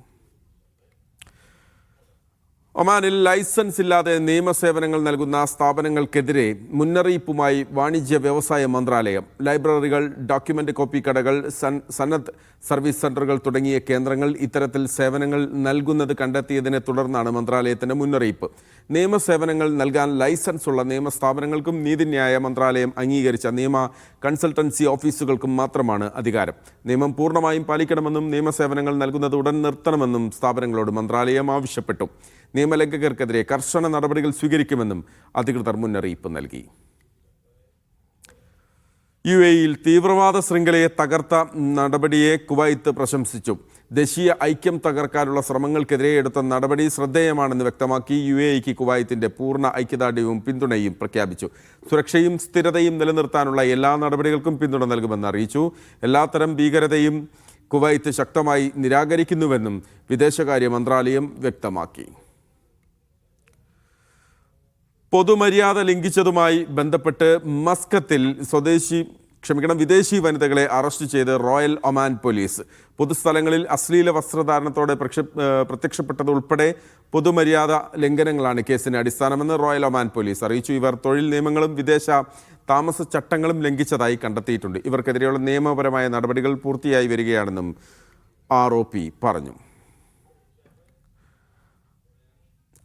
Speaker 1: ഒമാനിൽ ലൈസൻസ് ഇല്ലാതെ നിയമസേവനങ്ങൾ നൽകുന്ന സ്ഥാപനങ്ങൾക്കെതിരെ മുന്നറിയിപ്പുമായി വാണിജ്യ വ്യവസായ മന്ത്രാലയം. ലൈബ്രറികൾ, ഡോക്യുമെന്റ് കോപ്പി കടകൾ, സന്നദ്ധ സർവീസ് സെന്ററുകൾ തുടങ്ങിയ കേന്ദ്രങ്ങൾ ഇത്തരത്തിൽ സേവനങ്ങൾ നൽകുന്നത് കണ്ടെത്തിയതിനെ തുടർന്നാണ് മന്ത്രാലയത്തിന്റെ മുന്നറിയിപ്പ്. നിയമസേവനങ്ങൾ നൽകാൻ ലൈസൻസ് ഉള്ള നിയമസ്ഥാപനങ്ങൾക്കും നീതിന്യായ മന്ത്രാലയം അംഗീകരിച്ച നിയമ കൺസൾട്ടൻസി ഓഫീസുകൾക്കും മാത്രമാണ് അധികാരം. നിയമം പൂർണ്ണമായും പാലിക്കണമെന്നും നിയമസേവനങ്ങൾ നൽകുന്നത് ഉടൻ നിർത്തണമെന്നും സ്ഥാപനങ്ങളോട് മന്ത്രാലയം ആവശ്യപ്പെട്ടു. നിയമലംഘകർക്കെതിരെ കർശന നടപടികൾ സ്വീകരിക്കുമെന്നും അധികൃതർ മുന്നറിയിപ്പ് നൽകി. UAEയിൽ തീവ്രവാദ ശൃംഖലയെ തകർത്ത നടപടിയെ കുവൈത്ത് പ്രശംസിച്ചു. ദേശീയ ഐക്യം തകർക്കാനുള്ള ശ്രമങ്ങൾക്കെതിരെ എടുത്ത നടപടി ശ്രദ്ധേയമാണെന്ന് വ്യക്തമാക്കി UAEക്ക് കുവൈത്തിന്റെ പൂർണ്ണ ഐക്യദാർഢ്യവും പിന്തുണയും പ്രഖ്യാപിച്ചു. സുരക്ഷയും സ്ഥിരതയും നിലനിർത്താനുള്ള എല്ലാ നടപടികൾക്കും പിന്തുണ നൽകുമെന്ന് അറിയിച്ചു. എല്ലാത്തരം ഭീകരതയും കുവൈത്ത് ശക്തമായി നിരാകരിക്കുന്നുവെന്നും വിദേശകാര്യ മന്ത്രാലയം വ്യക്തമാക്കി. പൊതുമര്യാദ ലംഘിച്ചതുമായി ബന്ധപ്പെട്ട് മസ്കത്തിൽ വിദേശി വനിതകളെ അറസ്റ്റ് ചെയ്ത് റോയൽ ഒമാൻ പോലീസ്. പൊതുസ്ഥലങ്ങളിൽ അശ്ലീല വസ്ത്രധാരണത്തോടെ പ്രത്യക്ഷപ്പെട്ടതുൾപ്പെടെ പൊതുമര്യാദ ലംഘനങ്ങളാണ് കേസിന് അടിസ്ഥാനമെന്ന് റോയൽ ഒമാൻ പോലീസ് അറിയിച്ചു. ഇവർ തൊഴിൽ നിയമങ്ങളും വിദേശ താമസ ചട്ടങ്ങളും ലംഘിച്ചതായി കണ്ടെത്തിയിട്ടുണ്ട്. ഇവർക്കെതിരെയുള്ള നിയമപരമായ നടപടികൾ പൂർത്തിയായി വരികയാണെന്നും ROP പറഞ്ഞു.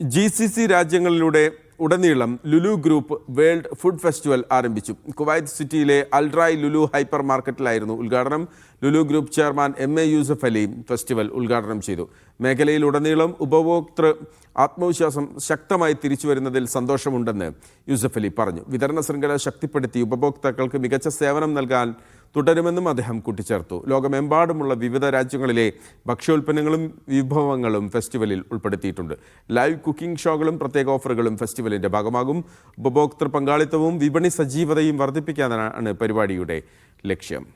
Speaker 1: GCC രാജ്യങ്ങളിലൂടെ ഉടനീളം Lulu group world food festival ആരംഭിച്ചു. കുവൈത്ത് സിറ്റിയിലെ അൽറായ് ലുലു ഹൈപ്പർ മാർക്കറ്റിലായിരുന്നു ഉദ്ഘാടനം. Lulu group chairman MA Yusuff Ali festival ഉദ്ഘാടനം ചെയ്തു. മേഖലയിലുടനീളം ഉപഭോക്തൃ ആത്മവിശ്വാസം ശക്തമായി തിരിച്ചു വരുന്നതിൽ സന്തോഷമുണ്ടെന്ന് യൂസഫ് അലി പറഞ്ഞു. വിതരണ ശൃംഖല ശക്തിപ്പെടുത്തി ഉപഭോക്താക്കൾക്ക് മികച്ച സേവനം നൽകാൻ തുടരുമെന്നും അദ്ദേഹം കൂട്ടിച്ചേർത്തു. ലോകമെമ്പാടുമുള്ള വിവിധ രാജ്യങ്ങളിലെ ഭക്ഷ്യോൽപ്പന്നങ്ങളും വിഭവങ്ങളും ഫെസ്റ്റിവലിൽ ഉൾപ്പെടുത്തിയിട്ടുണ്ട്. ലൈവ് കുക്കിംഗ് ഷോകളും പ്രത്യേക ഓഫറുകളും ഫെസ്റ്റിവലിൻ്റെ ഭാഗമാകും. ഉപഭോക്തൃ പങ്കാളിത്തവും വിപണി സജീവതയും വർദ്ധിപ്പിക്കാനാണ് പരിപാടിയുടെ ലക്ഷ്യം.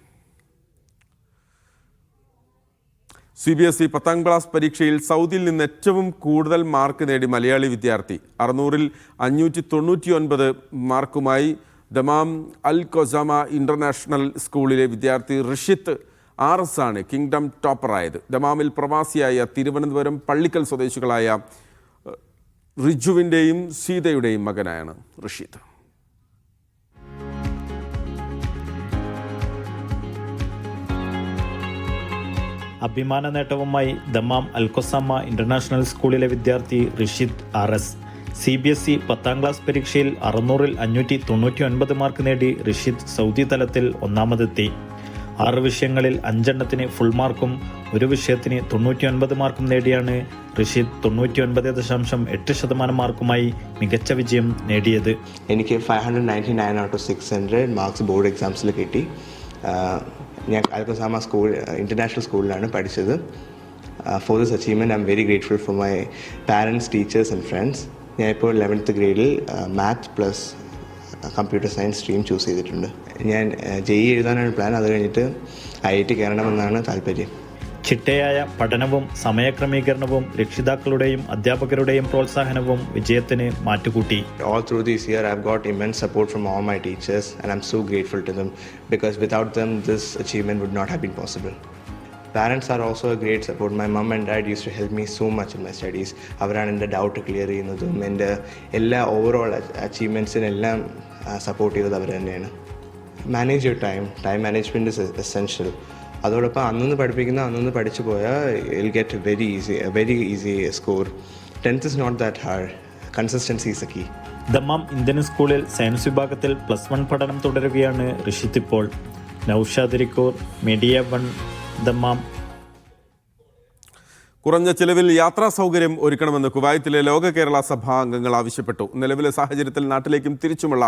Speaker 1: CBSE 10ാം ക്ലാസ് പരീക്ഷയിൽ സൗദിയിൽ നിന്ന് ഏറ്റവും കൂടുതൽ മാർക്ക് നേടി മലയാളി വിദ്യാർത്ഥി 600-ൽ 599 മാർക്കുമായി ദമാം അൽ കൊസാമ ഇന്റർനാഷണൽ സ്കൂളിലെ വിദ്യാർത്ഥി ഋഷിത്ത് RS ആണ് കിങ്ഡം ടോപ്പറായത്. ദമാമിൽ പ്രവാസിയായ തിരുവനന്തപുരം പള്ളിക്കൽ സ്വദേശികളായ റിജുവിൻ്റെയും സീതയുടെയും മകനായാണ് ഋഷിത്ത്.
Speaker 7: അഭിമാന നേട്ടവുമായി ദമാം അൽകൊസാമ ഇന്റർനാഷണൽ സ്കൂളിലെ വിദ്യാർത്ഥി ഋഷിത് RS. CBSE 10ാം ക്ലാസ് പരീക്ഷയിൽ 600-ൽ 599 മാർക്ക് നേടി ഋഷിത് സൗദി തലത്തിൽ ഒന്നാമതെത്തി. 6 വിഷയങ്ങളിൽ 5 എണ്ണത്തിന് ഫുൾ മാർക്കും 1 വിഷയത്തിന് 99 മാർക്കും നേടിയാണ് ഋഷിത് 99.8% മാർക്കുമായി മികച്ച വിജയം നേടിയത്.
Speaker 8: എനിക്ക് 599 out of 600 മാർക്സ് ബോർഡ് എക്സാംസിൽ കിട്ടി. ഞാൻ അൽകൊസാമ സ്കൂൾ ഇൻ്റർനാഷണൽ സ്കൂളിലാണ് പഠിച്ചത്. For this achievement I am very grateful for my parents, teachers and friends. ഞാനിപ്പോൾ 11th ഗ്രേഡിൽ maths plus computer science stream choose ചെയ്തിട്ടുണ്ട്. ഞാൻ JEE എഴുതാനാണ് പ്ലാൻ. അത് കഴിഞ്ഞിട്ട് IIT കയറണമെന്നാണ് താല്പര്യം.
Speaker 7: ചിട്ടയായ പഠനവും സമയക്രമീകരണവും രക്ഷിതാക്കളുടെയും അധ്യാപകരുടെയും പ്രോത്സാഹനവും വിജയത്തിന് മാറ്റുകൂട്ടി.
Speaker 8: All through this year I've got immense support from all my teachers and I'm so grateful to them because without them this achievement would not have been possible. Parents are also a great support. My mom and dad used to help me so much in my studies. അവരാണ് എൻ്റെ doubt clear ചെയ്യുന്നതും എൻ്റെ എല്ലാ overall അച്ചീവ്മെൻറ്റ്സിനെല്ലാം support ചെയ്തത് അവർ തന്നെയാണ്. Manage your time management is essential. അതോടൊപ്പം അന്നൊന്ന് പഠിച്ചു പോയാൽ will get very easy score. 10th is not that hard. Consistency is the key.
Speaker 7: Dammam Indian സ്കൂളിൽ സയൻസ് വിഭാഗത്തിൽ +1 പഠനം തുടരുകയാണ് ഋഷിത് ഇപ്പോൾ. Naushad റിക്കൂർ, media 1, Dammam.
Speaker 1: കുറഞ്ഞ ചിലവിൽ യാത്രാ സൗകര്യം ഒരുക്കണമെന്ന് കുവൈത്തിലെ ലോക കേരള സഭാ അംഗങ്ങൾ ആവശ്യപ്പെട്ടു. നിലവിലെ സാഹചര്യത്തിൽ നാട്ടിലേക്കും തിരിച്ചുമുള്ള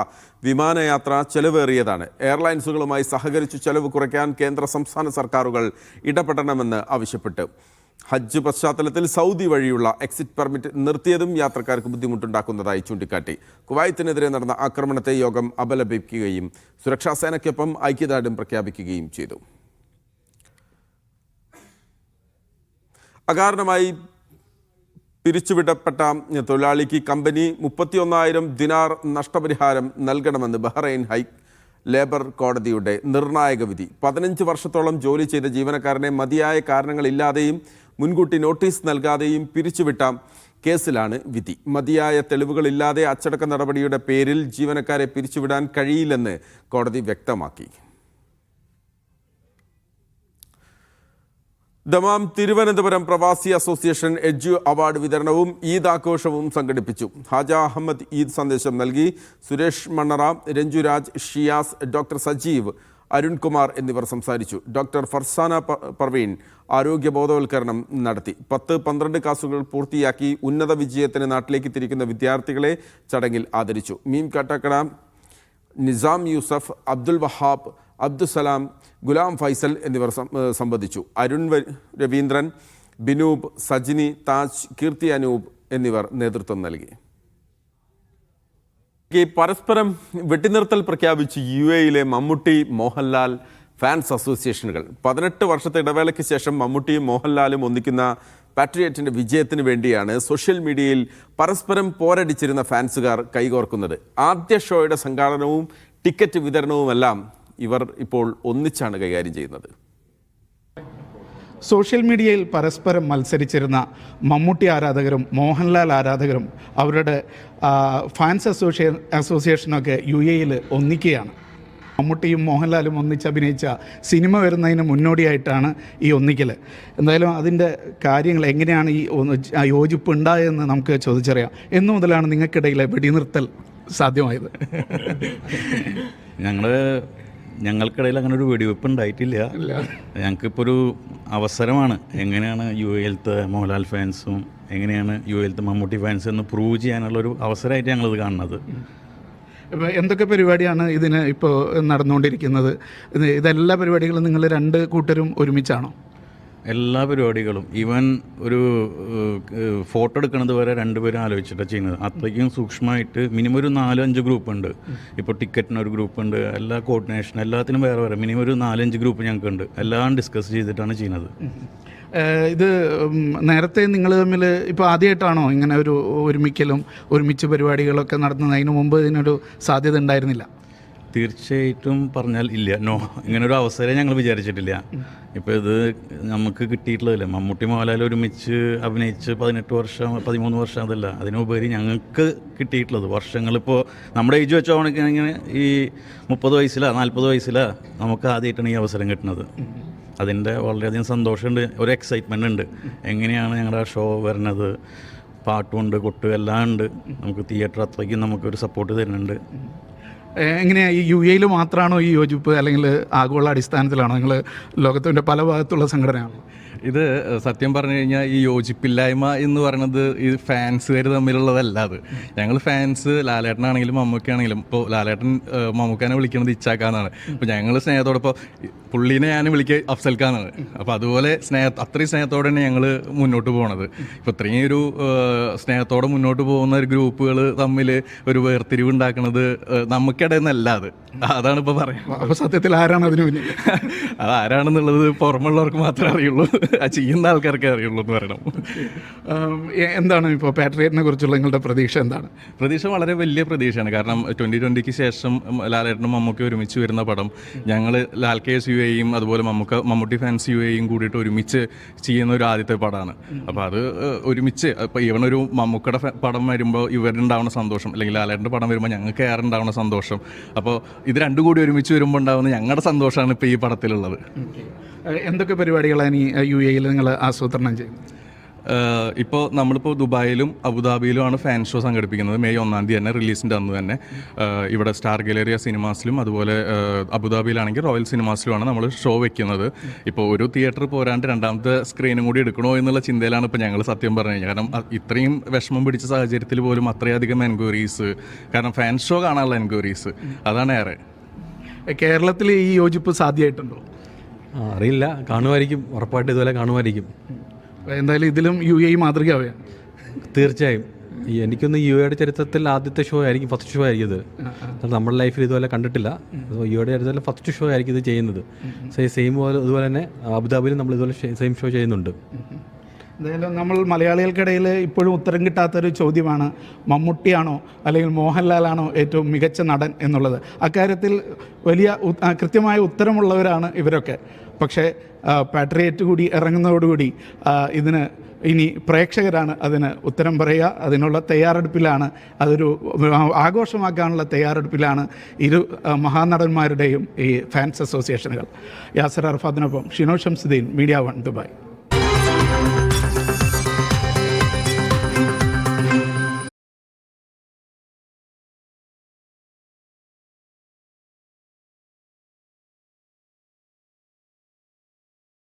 Speaker 1: വിമാനയാത്ര ചെലവേറിയതാണ്. എയർലൈൻസുകളുമായി സഹകരിച്ചു ചെലവ് കുറയ്ക്കാൻ കേന്ദ്ര സംസ്ഥാന സർക്കാരുകൾ ഇടപെടണമെന്ന് ആവശ്യപ്പെട്ടു. ഹജ്ജ് പശ്ചാത്തലത്തിൽ സൗദി വഴിയുള്ള എക്സിറ്റ് പെർമിറ്റ് നിർത്തിയതും യാത്രക്കാർക്ക് ബുദ്ധിമുട്ടുണ്ടാക്കുന്നതായി ചൂണ്ടിക്കാട്ടി. കുവൈത്തിനെതിരെ നടന്ന ആക്രമണത്തെ യോഗം അപലപിക്കുകയും സുരക്ഷാ സേനയ്ക്കൊപ്പം ഐക്യദാർഢ്യം പ്രഖ്യാപിക്കുകയും ചെയ്തു. അകാരണമായി പിരിച്ചുവിടപ്പെട്ട തൊഴിലാളിക്ക് കമ്പനി 31,000 ദിനാർ നഷ്ടപരിഹാരം നൽകണമെന്ന് ബഹ്റൈൻ ഹൈ ലേബർ കോടതിയുടെ നിർണായക വിധി. 15 വർഷത്തോളം ജോലി ചെയ്ത ജീവനക്കാരനെ മതിയായ കാരണങ്ങളില്ലാതെയും മുൻകൂട്ടി നോട്ടീസ് നൽകാതെയും പിരിച്ചുവിട്ട കേസിലാണ് വിധി. മതിയായ തെളിവുകളില്ലാതെ അച്ചടക്ക നടപടിയുടെ പേരിൽ ജീവനക്കാരെ പിരിച്ചുവിടാൻ കഴിയില്ലെന്ന് കോടതി വ്യക്തമാക്കി. ദമാം തിരുവനന്തപുരം പ്രവാസി അസോസിയേഷൻ എഡ്യു അവാർഡ് വിതരണവും ഈദ് ആഘോഷവും സംഘടിപ്പിച്ചു. ഹാജ അഹമ്മദ് ഈദ് സന്ദേശം നൽകി. സുരേഷ് മണ്ണറ, രഞ്ജുരാജ്, ഷിയാസ്, ഡോക്ടർ സജീവ്, അരുൺകുമാർ എന്നിവർ സംസാരിച്ചു. ഡോക്ടർ ഫർസാന പർവീൻ ആരോഗ്യ ബോധവൽക്കരണം നടത്തി. 10-12 ക്ലാസുകൾ പൂർത്തിയാക്കി ഉന്നത വിജയത്തിന് നാട്ടിലേക്ക് തിരിക്കുന്ന വിദ്യാർത്ഥികളെ ചടങ്ങിൽ ആദരിച്ചു. മീം കാട്ടാക്കട, നിസാം യൂസഫ്, അബ്ദുൽ വഹാബ്, അബ്ദുസലാം, ഗുലാം ഫൈസൽ എന്നിവർ സംബന്ധിച്ചു. അരുൺ രവീന്ദ്രൻ, ബിനൂബ്, സജിനി, താജ്, കീർത്തി അനൂപ് എന്നിവർ നേതൃത്വം നൽകി. പരസ്പരം വെട്ടിനിർത്തൽ പ്രഖ്യാപിച്ച് UAE-യിലെ മമ്മൂട്ടി മോഹൻലാൽ ഫാൻസ് അസോസിയേഷനുകൾ. 18 വർഷത്തെ ഇടവേളയ്ക്ക് ശേഷം മമ്മൂട്ടിയും മോഹൻലാലും ഒന്നിക്കുന്ന പാട്രിയറ്റിൻ്റെ വിജയത്തിന് വേണ്ടിയാണ് സോഷ്യൽ മീഡിയയിൽ പരസ്പരം പോരടിച്ചിരുന്ന ഫാൻസുകാർ കൈകോർക്കുന്നത്. ആദ്യ ഷോയുടെ സംഘാടനവും ടിക്കറ്റ് വിതരണവുമെല്ലാം ഇവർ ഇപ്പോൾ ഒന്നിച്ചാണ് കൈകാര്യം ചെയ്യുന്നത്.
Speaker 9: സോഷ്യൽ മീഡിയയിൽ പരസ്പരം മത്സരിച്ചിരുന്ന മമ്മൂട്ടി ആരാധകരും മോഹൻലാൽ ആരാധകരും അവരുടെ ഫാൻസ് അസോസിയേഷനൊക്കെ UAE-യിൽ ഒന്നിക്കുകയാണ്. മമ്മൂട്ടിയും മോഹൻലാലും ഒന്നിച്ചഭിനയിച്ച സിനിമ വരുന്നതിന് മുന്നോടിയായിട്ടാണ് ഈ ഒന്നിക്കൽ. എന്തായാലും അതിൻ്റെ കാര്യങ്ങൾ എങ്ങനെയാണ് ഈ യോജിപ്പ് ഉണ്ടായതെന്ന് നമുക്ക് ചോദിച്ചറിയാം. എന്നു മുതലാണ് നിങ്ങൾക്കിടയിലെ വെടിനിർത്തൽ സാധ്യമായത്?
Speaker 10: ഞങ്ങൾക്കിടയിൽ അങ്ങനെ ഒരു വെടിവെപ്പ് ഉണ്ടായിട്ടില്ല. ഞങ്ങൾക്കിപ്പോൾ ഒരു അവസരമാണ് എങ്ങനെയാണ് UAE-യിലത്തെ മോഹൻലാൽ ഫാൻസും എങ്ങനെയാണ് UAE-യിലത്തെ മമ്മൂട്ടി ഫാൻസ് എന്ന് പ്രൂവ് ചെയ്യാനുള്ളൊരു അവസരമായിട്ട് ഞങ്ങളിത് കാണുന്നത്.
Speaker 9: എന്തൊക്കെ പരിപാടിയാണ് ഇതിന് ഇപ്പോൾ നടന്നുകൊണ്ടിരിക്കുന്നത്? ഇതെല്ലാ പരിപാടികളും നിങ്ങൾ 2 കൂട്ടരും ഒരുമിച്ചാണോ?
Speaker 10: എല്ലാ പരിപാടികളും ഈവൻ ഒരു ഫോട്ടോ എടുക്കുന്നത് വരെ 2 പേരും ആലോചിച്ചിട്ടാണ് ചെയ്യുന്നത്. അത്രയ്ക്കും സൂക്ഷ്മമായിട്ട് മിനിമം ഒരു 4-5 ഗ്രൂപ്പ് ഉണ്ട്. ഇപ്പോൾ ടിക്കറ്റിനൊരു ഗ്രൂപ്പ് ഉണ്ട്, എല്ലാ കോർഡിനേഷൻ എല്ലാത്തിനും വേറെ മിനിമം ഒരു 4-5 ഗ്രൂപ്പ് ഞങ്ങൾക്കുണ്ട്. എല്ലാം ഡിസ്കസ് ചെയ്തിട്ടാണ് ചെയ്യുന്നത്.
Speaker 9: ഇത് നേരത്തെ നിങ്ങൾ തമ്മിൽ ഇപ്പോൾ ആദ്യമായിട്ടാണോ ഇങ്ങനെ ഒരു ഒരുമിക്കലും ഒരുമിച്ച് പരിപാടികളൊക്കെ നടത്തുന്നത്? അതിന് മുമ്പ് ഇതിനൊരു സാധ്യത ഉണ്ടായിരുന്നില്ല?
Speaker 10: തീർച്ചയായിട്ടും പറഞ്ഞാൽ ഇല്ല, നോ, ഇങ്ങനൊരു അവസരം ഞങ്ങൾ വിചാരിച്ചിട്ടില്ല. ഇപ്പോൾ ഇത് നമുക്ക് കിട്ടിയിട്ടുള്ളതല്ലേ, മമ്മൂട്ടി മോഹൻലാൽ ഒരുമിച്ച് അഭിനയിച്ച് 18 വർഷം 13 വർഷം, അതല്ല, അതിനുപരി ഞങ്ങൾക്ക് കിട്ടിയിട്ടുള്ളത് വർഷങ്ങളിപ്പോൾ നമ്മുടെ ഏജ് വെച്ചോണെങ്കിൽ ഈ 30 വയസ്സിലാണ് 40 വയസ്സിലാണ് നമുക്ക് ആദ്യമായിട്ടാണ് ഈ അവസരം കിട്ടുന്നത്. അതിൻ്റെ വളരെയധികം സന്തോഷമുണ്ട്, ഒരു എക്സൈറ്റ്മെൻ്റ് ഉണ്ട്. എങ്ങനെയാണ് ഞങ്ങളുടെ ഷോ വരുന്നത്, പാട്ടുമുണ്ട്, കൊട്ട് എല്ലാം ഉണ്ട്. നമുക്ക് തിയേറ്റർ അത്രയ്ക്കും നമുക്കൊരു സപ്പോർട്ട് തരുന്നുണ്ട്.
Speaker 9: എങ്ങനെയാണ് ഈ UAE മാത്രമാണോ ഈ യോജിപ്പ്, അല്ലെങ്കിൽ ആഗോള അടിസ്ഥാനത്തിലാണോ? നിങ്ങൾ ലോകത്തിൻ്റെ പല ഭാഗത്തുള്ള സംഘടനയാണോ?
Speaker 11: ഇത് സത്യം പറഞ്ഞു കഴിഞ്ഞാൽ ഈ യോജിപ്പില്ലായ്മ എന്ന് പറയുന്നത് ഈ ഫാൻസുകാർ തമ്മിലുള്ളതല്ല. അത് ഞങ്ങൾ ഫാൻസ് ലാലേട്ടനാണെങ്കിലും മമ്മൂക്കാണെങ്കിലും, ഇപ്പോൾ ലാലേട്ടൻ മമ്മൂക്കാനെ വിളിക്കുന്നത് ഇച്ചാക്കാന്നാണ്. ഇപ്പോൾ ഞങ്ങൾ സ്നേഹത്തോടെ, ഇപ്പോൾ പുള്ളീനെ ഞാൻ വിളിക്കുക അഫ്സൽക്കാന്നാണ്. അപ്പോൾ അതുപോലെ അത്രയും സ്നേഹത്തോടെ തന്നെ ഞങ്ങൾ മുന്നോട്ട് പോകണത്. ഇപ്പോൾ ഇത്രയും ഒരു സ്നേഹത്തോടെ മുന്നോട്ട് പോകുന്ന ഒരു ഗ്രൂപ്പുകൾ തമ്മിൽ ഒരു വേർതിരിവ് ഉണ്ടാക്കുന്നത് നമുക്കിടയിൽ നിന്നല്ല. അതാണ് ഇപ്പോൾ പറയാം.
Speaker 9: അപ്പോൾ സത്യത്തിൽ ആരാണ് അതിന് മുന്നിൽ?
Speaker 11: അത് ആരാണെന്നുള്ളത് പുറമുള്ളവർക്ക് മാത്രമേ അറിയുള്ളൂ, ആ ചെയ്യുന്ന ആൾക്കാർക്കേ അറിയുള്ളൂ എന്ന് പറയണം.
Speaker 9: എന്താണ് ഇപ്പോൾ പാട്രിയറ്റിനെ കുറിച്ചുള്ള നിങ്ങളുടെ പ്രതീക്ഷ എന്താണ്?
Speaker 11: പ്രതീക്ഷ വളരെ വലിയ പ്രതീക്ഷയാണ്. കാരണം 2020 ശേഷം ലാലേട്ടനും മമ്മൂക്കി ഒരുമിച്ച് വരുന്ന പടം, ഞങ്ങൾ ലാൽക്കേസ് UAEയും അതുപോലെ മമ്മൂട്ടി ഫാൻസ് UAEയും കൂടിയിട്ട് ഒരുമിച്ച് ചെയ്യുന്ന ഒരു ആദ്യത്തെ പടമാണ്. അപ്പോൾ അത് ഒരുമിച്ച് ഇപ്പോൾ ഇവനൊരു മമ്മൂക്കയുടെ പടം വരുമ്പോൾ ഇവരുണ്ടാവുന്ന സന്തോഷം, അല്ലെങ്കിൽ ലാലേട്ടൻ്റെ പടം വരുമ്പോൾ ഞങ്ങൾക്ക് ഏറെ ഉണ്ടാവുന്ന സന്തോഷം, അപ്പോൾ ഇത് രണ്ടും കൂടി ഒരുമിച്ച് വരുമ്പോൾ ഉണ്ടാകുന്ന ഞങ്ങളുടെ സന്തോഷമാണ് ഇപ്പോൾ ഈ പടത്തിലുള്ളത്.
Speaker 9: എന്തൊക്കെ പരിപാടികളാണ് ഈ UAEയിൽ നിങ്ങൾ ആസൂത്രണം ചെയ്യുന്നത്?
Speaker 11: ഇപ്പോൾ നമ്മളിപ്പോൾ ദുബായിലും അബുദാബിയിലുമാണ് ഫാൻ ഷോ സംഘടിപ്പിക്കുന്നത്. മെയ് 1-ാം തീയതി തന്നെ, റിലീസിൻ്റെ അന്ന് തന്നെ. ഇവിടെ സ്റ്റാർ ഗാലറിയ സിനിമാസിലും അതുപോലെ അബുദാബിയിലാണെങ്കിൽ റോയൽ സിനിമാസിലുമാണ് നമ്മൾ ഷോ വെക്കുന്നത്. ഇപ്പോൾ ഒരു തിയേറ്റർ പോരാണ്ട് രണ്ടാമത്തെ സ്ക്രീനും കൂടി എടുക്കണോ എന്നുള്ള ചിന്തയിലാണ് ഇപ്പോൾ ഞങ്ങൾ സത്യം പറഞ്ഞു കഴിഞ്ഞാൽ. കാരണം ഇത്രയും വിഷമം പിടിച്ച സാഹചര്യത്തിൽ പോലും അത്രയധികം എൻക്വയറീസ്, കാരണം ഫാൻ ഷോ കാണാനുള്ള എൻക്വയറീസ് അതാണ് ഏറെ.
Speaker 9: കേരളത്തിൽ ഈ യോജിപ്പ് സാധ്യമായിട്ടുണ്ടോ?
Speaker 12: അറിയില്ല, കാണുമായിരിക്കും, ഉറപ്പായിട്ട് ഇതുപോലെ കാണുമായിരിക്കും.
Speaker 9: എന്തായാലും ഇതിലും UAE മാതൃകയാവുകയാണ്.
Speaker 12: തീർച്ചയായും. എനിക്കൊന്ന് UAEയുടെ ചരിത്രത്തിൽ ആദ്യത്തെ ഷോ ആയിരിക്കും, ഫസ്റ്റ് ഷോ ആയിരിക്കും ഇത്. നമ്മുടെ ലൈഫിൽ ഇതുപോലെ കണ്ടിട്ടില്ല. UAEയുടെ ചരിത്രത്തിൽ ഫസ്റ്റ് ഷോ ആയിരിക്കും ഇത് ചെയ്യുന്നത്. സെയിം ഇതുപോലെ തന്നെ അബുദാബിയിലും നമ്മൾ ഇതുപോലെ സെയിം ഷോ ചെയ്യുന്നുണ്ട്.
Speaker 9: എന്തായാലും നമ്മൾ മലയാളികൾക്കിടയിൽ ഇപ്പോഴും ഉത്തരം കിട്ടാത്തൊരു ചോദ്യമാണ്, മമ്മൂട്ടിയാണോ അല്ലെങ്കിൽ മോഹൻലാലാണോ ഏറ്റവും മികച്ച നടൻ എന്നുള്ളത്. അക്കാര്യത്തിൽ വലിയ കൃത്യമായ ഉത്തരമുള്ളവരാണ് ഇവരൊക്കെ. പക്ഷേ പാട്രിയറ്റ് കൂടി ഇറങ്ങുന്നതോടുകൂടി ഇതിന് ഇനി പ്രേക്ഷകരാണ് അതിന് ഉത്തരം പറയുക. അതിനുള്ള തയ്യാറെടുപ്പിലാണ്, അതൊരു ആഘോഷമാക്കാനുള്ള തയ്യാറെടുപ്പിലാണ് ഇരു മഹാനടന്മാരുടെയും ഈ ഫാൻസ് അസോസിയേഷനുകൾ. യാസർ അറഫാദിനൊപ്പം ഷിനോ ഷംസുദ്ദീൻ, മീഡിയ 1 ദുബായ്.